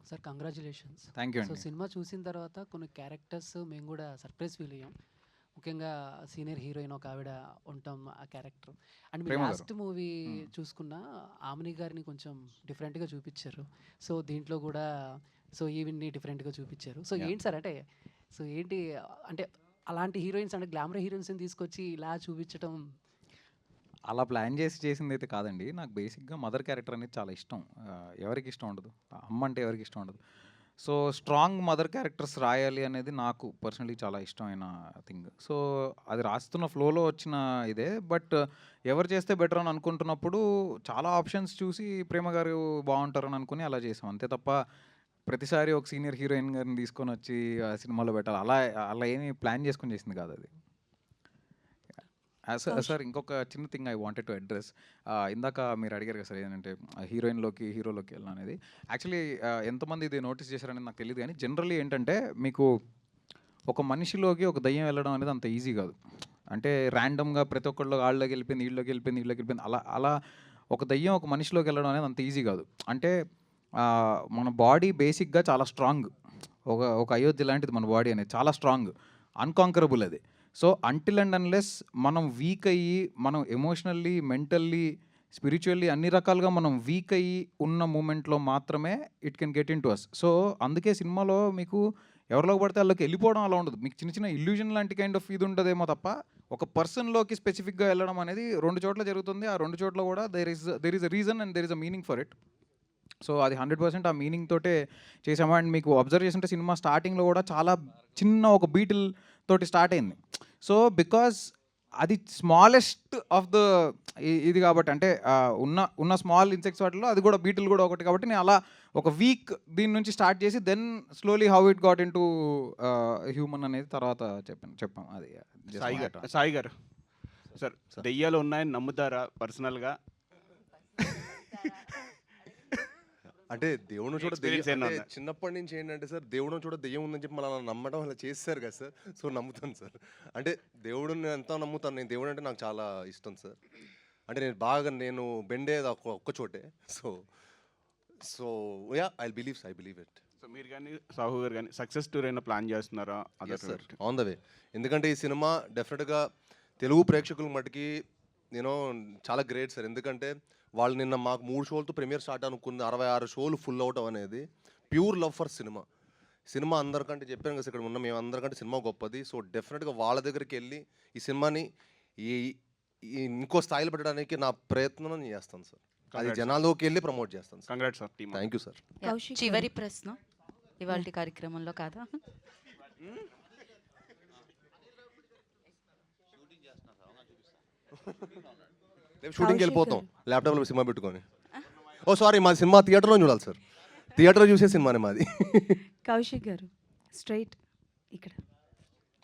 Sir congratulations. Thank you so అండి. సినిమా చూసిన తర్వాత కొన్ని క్యారెక్టర్స్ మేము కూడా సర్ప్రైజ్ ఫీల్ అయ్యాం. ముఖ్యంగా సీనియర్ హీరోయిన్ ఒక ఆవిడ ఉంటాం ఆ క్యారెక్టర్. అండ్ మీ ప్రేమ గారు. లాస్ట్ మూవీ చూసుకున్న ఆమెని గారిని కొంచెం డిఫరెంట్గా చూపించారు. సో దీంట్లో కూడా సో ఈవిడ్ని డిఫరెంట్గా చూపించారు. సో ఏంటి సార్ అంటే సో ఏంటి అంటే అలాంటి హీరోయిన్స్ అంటే గ్లామర్ హీరోయిన్స్ని తీసుకొచ్చి ఇలా చూపించడం అలా ప్లాన్ చేసి చేసింది అయితే కాదండి. నాకు బేసిక్గా మదర్ క్యారెక్టర్ అనేది చాలా ఇష్టం. ఎవరికి ఇష్టం ఉండదు, అమ్మ అంటే ఎవరికి ఇష్టం ఉండదు. సో స్ట్రాంగ్ మదర్ క్యారెక్టర్స్ రాయాలి అనేది నాకు పర్సనలీ చాలా ఇష్టమైన థింగ్. సో అది రాస్తున్న ఫ్లోలో వచ్చిన ఇదే. బట్ ఎవరు చేస్తే బెటర్ అని అనుకుంటున్నప్పుడు చాలా ఆప్షన్స్ చూసి ప్రేమ గారు బాగుంటారని అనుకుని అలా చేసాం. అంతే తప్ప ప్రతిసారి ఒక సీనియర్ హీరోయిన్ గారిని తీసుకొని వచ్చి ఆ సినిమాలో పెట్టాలి అలా అలా ఏమీ ప్లాన్ చేసుకొని చేసింది కాదు అది. సార్ ఇంకొక చిన్న thing I wanted to address. ఇందాక మీరు అడిగారు కదా సార్ ఏంటంటే హీరోయిన్లోకి హీరోలోకి వెళ్ళిన అనేది. యాక్చువల్లీ ఎంతమంది ఇది నోటీస్ చేశారనేది నాకు తెలియదు, కానీ జనరల్లీ ఏంటంటే మీకు ఒక మనిషిలోకి ఒక దయ్యం వెళ్ళడం అనేది అంత ఈజీ కాదు. అంటే ర్యాండమ్గా ప్రతి ఒక్కళ్ళు వాళ్ళకి వెళ్ళిపోయింది, వీళ్ళకి వెళ్ళిపోయింది, వీళ్ళకి వెళ్ళిపోయింది, అలా అలా ఒక దయ్యం ఒక మనిషిలోకి వెళ్ళడం అనేది అంత ఈజీ కాదు. అంటే మన బాడీ బేసిక్గా చాలా స్ట్రాంగ్. ఒక అయోధ్య లాంటిది మన బాడీ అనేది, చాలా స్ట్రాంగ్, అన్కాంకరబుల్ అది. సో అంటిల్ అండ్ అన్లెస్ మనం వీక్ అయ్యి మనం ఎమోషనల్లీ, మెంటల్లీ, స్పిరిచువల్లీ అన్ని రకాలుగా మనం వీక్ అయ్యి ఉన్న మూమెంట్లో మాత్రమే it can get in to us. So అందుకే సినిమాలో మీకు ఎవరిలోకి పడితే వాళ్ళకి వెళ్ళిపోవడం అలా ఉండదు. మీకు చిన్న చిన్న ఇల్యూజన్ లాంటి కైండ్ ఆఫ్ ఇది ఉంటుందేమో తప్ప ఒక పర్సన్లోకి స్పెసిఫిక్గా వెళ్ళడం అనేది 2 చోట్ల జరుగుతుంది. ఆ 2 చోట్ల కూడా there is a reason and there is a meaning for it. So అది 100% ఆ మీనింగ్ తోటే చేసాము. అండ్ మీకు అబ్జర్వ్ చేస్తుంటే సినిమా స్టార్టింగ్లో కూడా చాలా చిన్న ఒక బీటిల్ తోటి స్టార్ట్ అయింది. సో బికాజ్ అది స్మాలెస్ట్ ఆఫ్ ద ఇది కాబట్టి, అంటే ఉన్న స్మాల్ ఇన్సెక్ట్స్ వాటిలో అది కూడా బీటిల్ కూడా ఒకటి కాబట్టి నేను అలా ఒక వీక్ దీని నుంచి స్టార్ట్ చేసి then slowly how it got in to human అనేది తర్వాత చెప్పాం అది. సాయి గారు సార్, దెయ్యాలు ఉన్నాయని నమ్ముతారా పర్సనల్గా? అంటే దేవుడు చూడ Experience దెయ్యం ఏమన్నా అంటే ఉందా? చిన్నప్పటి నుంచి ఏంటంటే సార్ దేవుడు చూడ దెయ్యం ఉందని చెప్పి మళ్ళీ నమ్మడం అలా చేస్తారు కదా సార్. సో నమ్ముతాను సార్. అంటే దేవుడిని ఎంతో నమ్ముతాను నేను. దేవుడు అంటే నాకు చాలా ఇష్టం సార్. అంటే నేను బెండేది ఒక్క చోటే. So yeah I believe it. So మీరు కానీ సాహు గారు కానీ సక్సెస్ టూర్ అయినా ప్లాన్ చేస్తున్నారా? Sir on the way. ఎందుకంటే ఈ సినిమా డెఫినెట్గా తెలుగు ప్రేక్షకుల మటుకి చాలా గ్రేట్ సార్. ఎందుకంటే వాళ్ళు నిన్న మాకు 3 షోలతో ప్రీమియర్ స్టార్ట్ అనుకుంది, 66 షోలు ఫుల్ అవటం అనేది pure love for cinema. Cinema అందరికంటే చెప్పాను కదా ఇక్కడ ఉన్న మేము అందరికంటే సినిమా గొప్పది. సో డెఫినెట్గా వాళ్ళ దగ్గరికి వెళ్ళి ఈ సినిమాని ఇంకో స్థాయిలో పెట్టడానికి నా ప్రయత్నం నేను చేస్తాను సార్. అది జనాల్లోకి వెళ్ళి ప్రమోట్ చేస్తాను sir. Congrats sir, team. Thank you sir. చివరి ప్రశ్న ఇవాళ కార్యక్రమంలో కాదా? రేపు షూటింగ్కి వెళ్ళిపోతాం ల్యాప్టాప్లో సినిమా పెట్టుకొని. ఓ సారీ, మాది సినిమా థియేటర్లో చూడాలి సార్. థియేటర్లో చూసే సినిమానే మాది. కౌశిక్ గారు స్ట్రైట్ ఇక్కడ.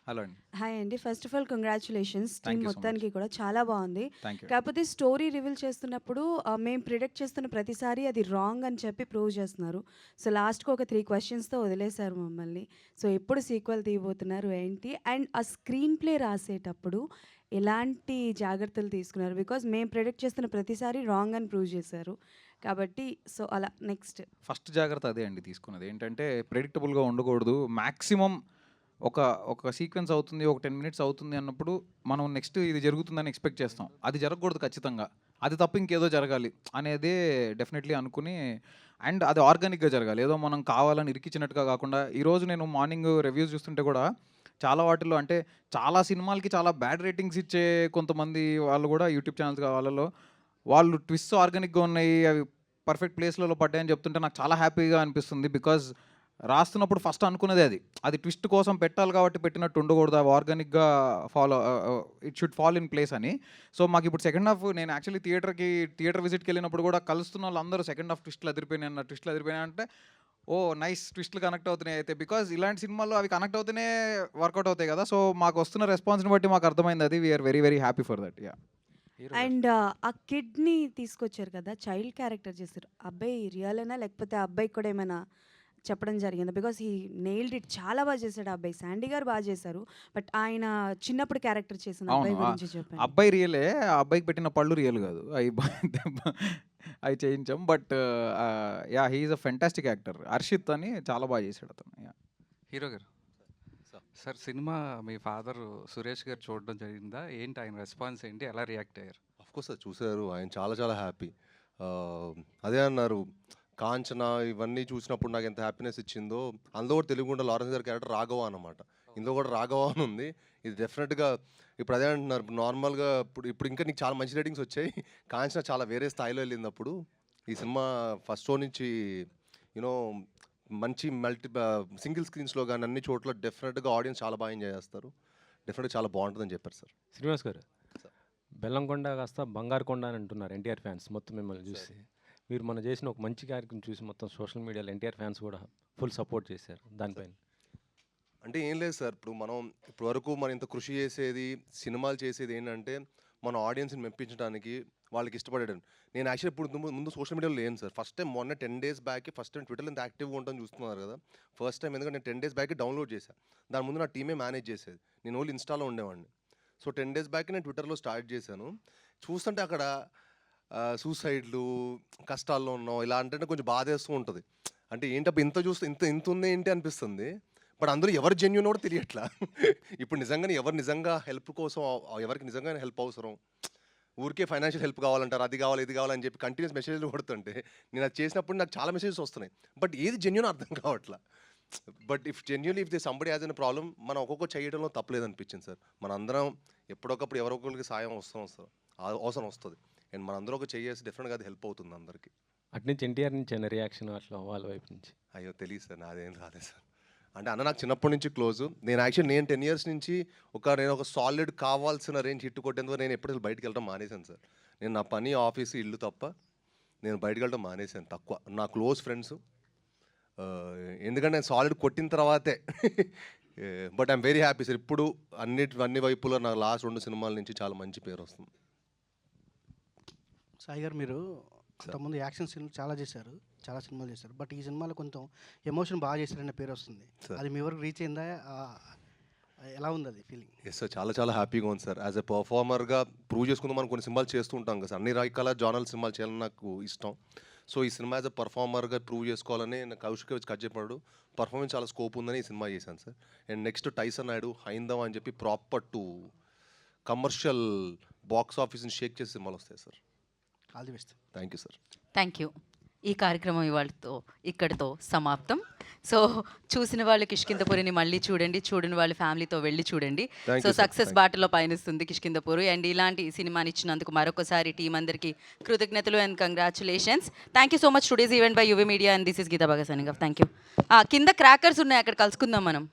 హలో అండి. హాయ్ అండి. First of all congratulations Thank team you so మొత్తానికి కూడా చాలా బాగుంది. Thank you. కాకపోతే స్టోరీ రివీల్ చేస్తున్నప్పుడు మేము ప్రిడిక్ట్ చేస్తున్న ప్రతిసారి అది రాంగ్ అని చెప్పి ప్రూవ్ చేస్తున్నారు. సో లాస్ట్కి ఒక 3 క్వశ్చన్స్తో వదిలేశారు మమ్మల్ని. సో ఎప్పుడు సీక్వెల్ తీయబోతున్నారు ఏంటి, అండ్ ఆ స్క్రీన్ ప్లే రాసేటప్పుడు ఎలాంటి జాగ్రత్తలు తీసుకున్నారు? బికాజ్ మేము ప్రిడిక్ట్ చేస్తున్న ప్రతిసారి రాంగ్ అని ప్రూవ్ చేశారు కాబట్టి. సో అలా నెక్స్ట్ ఫస్ట్ జాగ్రత్త అదే అండి తీసుకున్నది. ఏంటంటే ప్రెడిక్టబుల్గా ఉండకూడదు. మ్యాక్సిమం ఒక సీక్వెన్స్ అవుతుంది, ఒక 10 మినిట్స్ అవుతుంది అన్నప్పుడు మనం నెక్స్ట్ ఇది జరుగుతుందని ఎక్స్పెక్ట్ చేస్తాం. అది జరగకూడదు ఖచ్చితంగా. అది తప్ప ఇంకేదో జరగాలి అనేదే డెఫినెట్లీ అనుకుని, అండ్ అది ఆర్గానిక్గా జరగాలి. ఏదో మనం కావాలని ఇరికిచ్చినట్టుగా కాకుండా, ఈరోజు నేను మార్నింగ్ రివ్యూస్ చూస్తుంటే కూడా చాలా వాటిల్లో అంటే చాలా సినిమాలకి చాలా బ్యాడ్ రేటింగ్స్ ఇచ్చే కొంతమంది వాళ్ళు కూడా యూట్యూబ్ ఛానల్స్ వాళ్ళలో వాళ్ళు ట్విస్ట్ ఆర్గానిక్గా ఉన్నాయి, అవి పర్ఫెక్ట్ ప్లేస్లలో పడ్డాయని చెప్తుంటే నాకు చాలా హ్యాపీగా అనిపిస్తుంది. బికాజ్ రాస్తున్నప్పుడు ఫస్ట్ అనుకున్నదే అది ట్విస్ట్ కోసం పెట్టాలి కాబట్టి పెట్టినట్టు ఉండకూడదు, అవి ఆర్గానిక్గా it should fall in place అని. సో మాకు ఇప్పుడు సెకండ్ హాఫ్, నేను యాక్చువల్లీ థియేటర్ విజిట్కి వెళ్ళినప్పుడు కూడా కలుస్తున్న వాళ్ళందరూ సెకండ్ హాఫ్ ట్విస్ట్లు అదిరిపోయినాయి అంటే ఓ నైస్, ట్విస్ట్లు కనెక్ట్ అవుతున్నాయి అయితే. బికాజ్ ఇలాంటి సినిమాల్లో అవి కనెక్ట్ అవుతూనే వర్కౌట్ అవుతాయి కదా. సో మాకు వస్తున్న రెస్పాన్స్ని బట్టి మాకు అర్థమైంది అది. We're very very happy for that. Yeah. And ఆ కిడ్ని తీసుకొచ్చారు కదా, చైల్డ్ క్యారెక్టర్ చేశారు. అబ్బాయి రియలేనా లేకపోతే ఆ అబ్బాయికి కూడా ఏమైనా చెప్పడం జరిగింది? బికాస్ హీ నెయిల్డ్ ఇట్, చాలా బాగా చేశాడు ఆ అబ్బాయి. శాండీ గారు బాగా చేశారు, బట్ ఆయన చిన్నప్పుడు క్యారెక్టర్ చేసిన అబ్బాయి అవును, గురించి చెప్పండి. అబ్బాయి రియలే, ఆ అబ్బాయికి పెట్టిన పళ్ళు రియల్ కాదు, అవి చేయించాం. But yeah, he's a fantastic actor. Harshit అని చాలా బాగా చేశాడు అతను. యా. హీరో గారు సార్, సినిమా మీ ఫాదర్ సురేష్ గారు చూడడం జరిగిందా? ఏంటి ఆయన రెస్పాన్స్ ఏంటి, ఎలా రియాక్ట్ అయ్యారు? అఫ్కోర్స్ సార్ చూశారు, ఆయన చాలా చాలా హ్యాపీ. అదే అన్నారు, కాంచన ఇవన్నీ చూసినప్పుడు నాకు ఎంత హ్యాపీనెస్ ఇచ్చిందో, అందులో కూడా తెలుగుండ లారెన్స్ గారి క్యారెక్టర్ రాఘవ అనమాట. ఇందులో కూడా రాఘవ అని ఉంది. ఇది డెఫినెట్గా ఇప్పుడు అదే అంటున్నారు, నార్మల్గా ఇప్పుడు ఇంకా నీకు చాలా మంచి రేటింగ్స్ వచ్చాయి. కాంచన చాలా వేరే స్థాయిలో వెళ్ళింది. అప్పుడు ఈ సినిమా ఫస్ట్ షో నుంచి యూనో మంచి సింగిల్ స్క్రీన్స్లో కానీ అన్ని చోట్ల డెఫినెట్గా ఆడియన్స్ చాలా బాగా ఎంజాయ్ చేస్తారు. డెఫినెట్గా చాలా బాగుంటుందని చెప్పారు సార్. శ్రీనివాస్ గారు, బెల్లంకొండ కాస్త బంగారు కొండ అని అంటున్నారు ఎన్టీఆర్ ఫ్యాన్స్ మొత్తం మిమ్మల్ని చూసి. మీరు మనం చేసిన ఒక మంచి కార్యక్రమం చూసి మొత్తం సోషల్ మీడియాలో ఎన్టీఆర్ ఫ్యాన్స్ కూడా ఫుల్ సపోర్ట్ చేశారు దానిపైన. అంటే ఏం లేదు సార్, ఇప్పుడు మనం ఇప్పటివరకు మనం ఇంత కృషి చేసేది, సినిమాలు చేసేది ఏంటంటే మన ఆడియన్స్ని మెప్పించడానికి, వాళ్ళకి ఇష్టపడేయడం. నేను యాక్చువల్లీ ఇప్పుడు ముందు సోషల్ మీడియాలో లేను సార్. ఫస్ట్ టైం మొన్న 10 days బ్యాక్ ఫస్ట్ టైం ట్విట్టర్లో ఇంత యాక్టివ్గా ఉంటాను చూస్తున్నారు కదా. ఫస్ట్ టైం ఎందుకంటే నేను 10 days బ్యాక్ డౌన్లోడ్ చేశాను. దాని ముందు నా టీమే మేనేజ్ చేసేది, నేను ఓన్లీ ఇన్స్టాలో ఉండేవాడిని. సో 10 days బ్యాక్ నేను ట్విట్టర్లో స్టార్ట్ చేశాను. చూస్తుంటే అక్కడ సూసైడ్లు, కష్టాల్లో ఉన్నాం ఇలా అంటే కొంచెం బాధేస్తూ ఉంటుంది. అంటే ఏంటప్పుడు ఇంత చూస్తే ఇంత ఉంది ఏంటి అనిపిస్తుంది. బట్ అందరూ ఎవరు జెన్యూన్ కూడా తెలియట్లా. ఇప్పుడు నిజంగానే ఎవరు నిజంగా హెల్ప్ కోసం, ఎవరికి నిజంగానే హెల్ప్ అవసరం, ఊరికే ఫైనాన్షియల్ హెల్ప్ కావాలంటారు, అది కావాలి ఇది కావాలని చెప్పి కంటిన్యూస్ మెసేజ్లు కొడుతుంటే నేను అది చేసినప్పుడు నాకు చాలా మెసేజెస్ వస్తున్నాయి. బట్ ఏది జెన్యూన్ అర్థం కావట్లా. But if they somebody has an problem, మనం ఒక్కొక్క చేయడంలో తప్పలేదు అనిపించింది సార్. మన ఎప్పుడొకప్పుడు ఎవరొకరికి సాయం అవసరం వస్తుంది. అండ్ మనందరూ ఒక చేసి డెఫినెట్గా అది హెల్ప్ అవుతుంది అందరికీ. అటు నుంచి ఎన్టీఆర్ నుంచి అయిన రియాక్షన్ అట్లా వాళ్ళ వైపు నుంచి? అయ్యో తెలియదు సార్, నాదేం రాదే సార్. అంటే అన్న నాకు చిన్నప్పటి నుంచి క్లోజ్. నేను 10 years నుంచి నేను ఒక సాలిడ్ కావాల్సిన రేంజ్ హిట్ కొట్టేందుకు నేను ఎప్పుడు బయటకు వెళ్ళడం మానేశాను సార్. నేను నా పని, ఆఫీసు, ఇల్లు తప్ప నేను బయటకు వెళ్ళడం మానేశాను. తక్కువ నా క్లోజ్ ఫ్రెండ్స్, ఎందుకంటే నేను సాలిడ్ కొట్టిన తర్వాతే. But I'm very happy sir. ఇప్పుడు అన్ని వైపులో నా లాస్ట్ 2 సినిమాల నుంచి చాలా మంచి పేరు వస్తుంది. సాయి గారు, మీరు అంతకుముందు యాక్షన్ సినిమాలు చాలా సినిమాలు చేశారు, బట్ ఈ సినిమాలో కొంచెం ఎమోషన్ బాగా చేశారనే పేరు వస్తుంది. అది మీ వరకు రీచ్ అయిందా? ఎలా ఉంది అది ఫీలింగ్? ఎస్ సార్, చాలా చాలా హ్యాపీగా ఉంది సార్. యాజ్ ఎ పర్ఫార్మర్గా ప్రూవ్ చేసుకుందాం మనం కొన్ని సినిమాలు చేస్తూ ఉంటాం కదా సార్. అన్ని రకాల జానల్ సినిమాలు చేయాలని నాకు ఇష్టం. సో ఈ సినిమా యాజ్ ఎ పర్ఫార్మర్గా ప్రూవ్ చేసుకోవాలని నాకు కౌశిక్ వచ్చి కట్ చెప్పాడు. పర్ఫార్మెన్స్ చాలా స్కోప్ ఉందని ఈ సినిమా చేశాను sir. And next Tyson Naidu, హైందవ అని చెప్పి ప్రాపర్ టు కమర్షియల్ బాక్స్ ఆఫీస్ని షేక్ చేసే సినిమాలు వస్తాయి sir. All the best. Thank you sir. Thank you. ఈ కార్యక్రమం ఇక్కడితో సమాప్తం. సో చూసిన వాళ్ళు కిష్కింధపురిని మళ్ళీ చూడని వాళ్ళు ఫ్యామిలీతో వెళ్ళి చూడండి. సో సక్సెస్ బాటలో పయనిస్తుంది కిష్కింధపురి. అండ్ ఇలాంటి సినిమాని ఇచ్చినందుకు మరొకసారి టీం అందరికీ కృతజ్ఞతలు and congratulations. Thank you so much. Today's event by UV media and this is Geeta Bhagat signing off. Thank you. కింద క్రాకర్స్ ఉన్నాయి, అక్కడ కలుసుకుందాం మనం.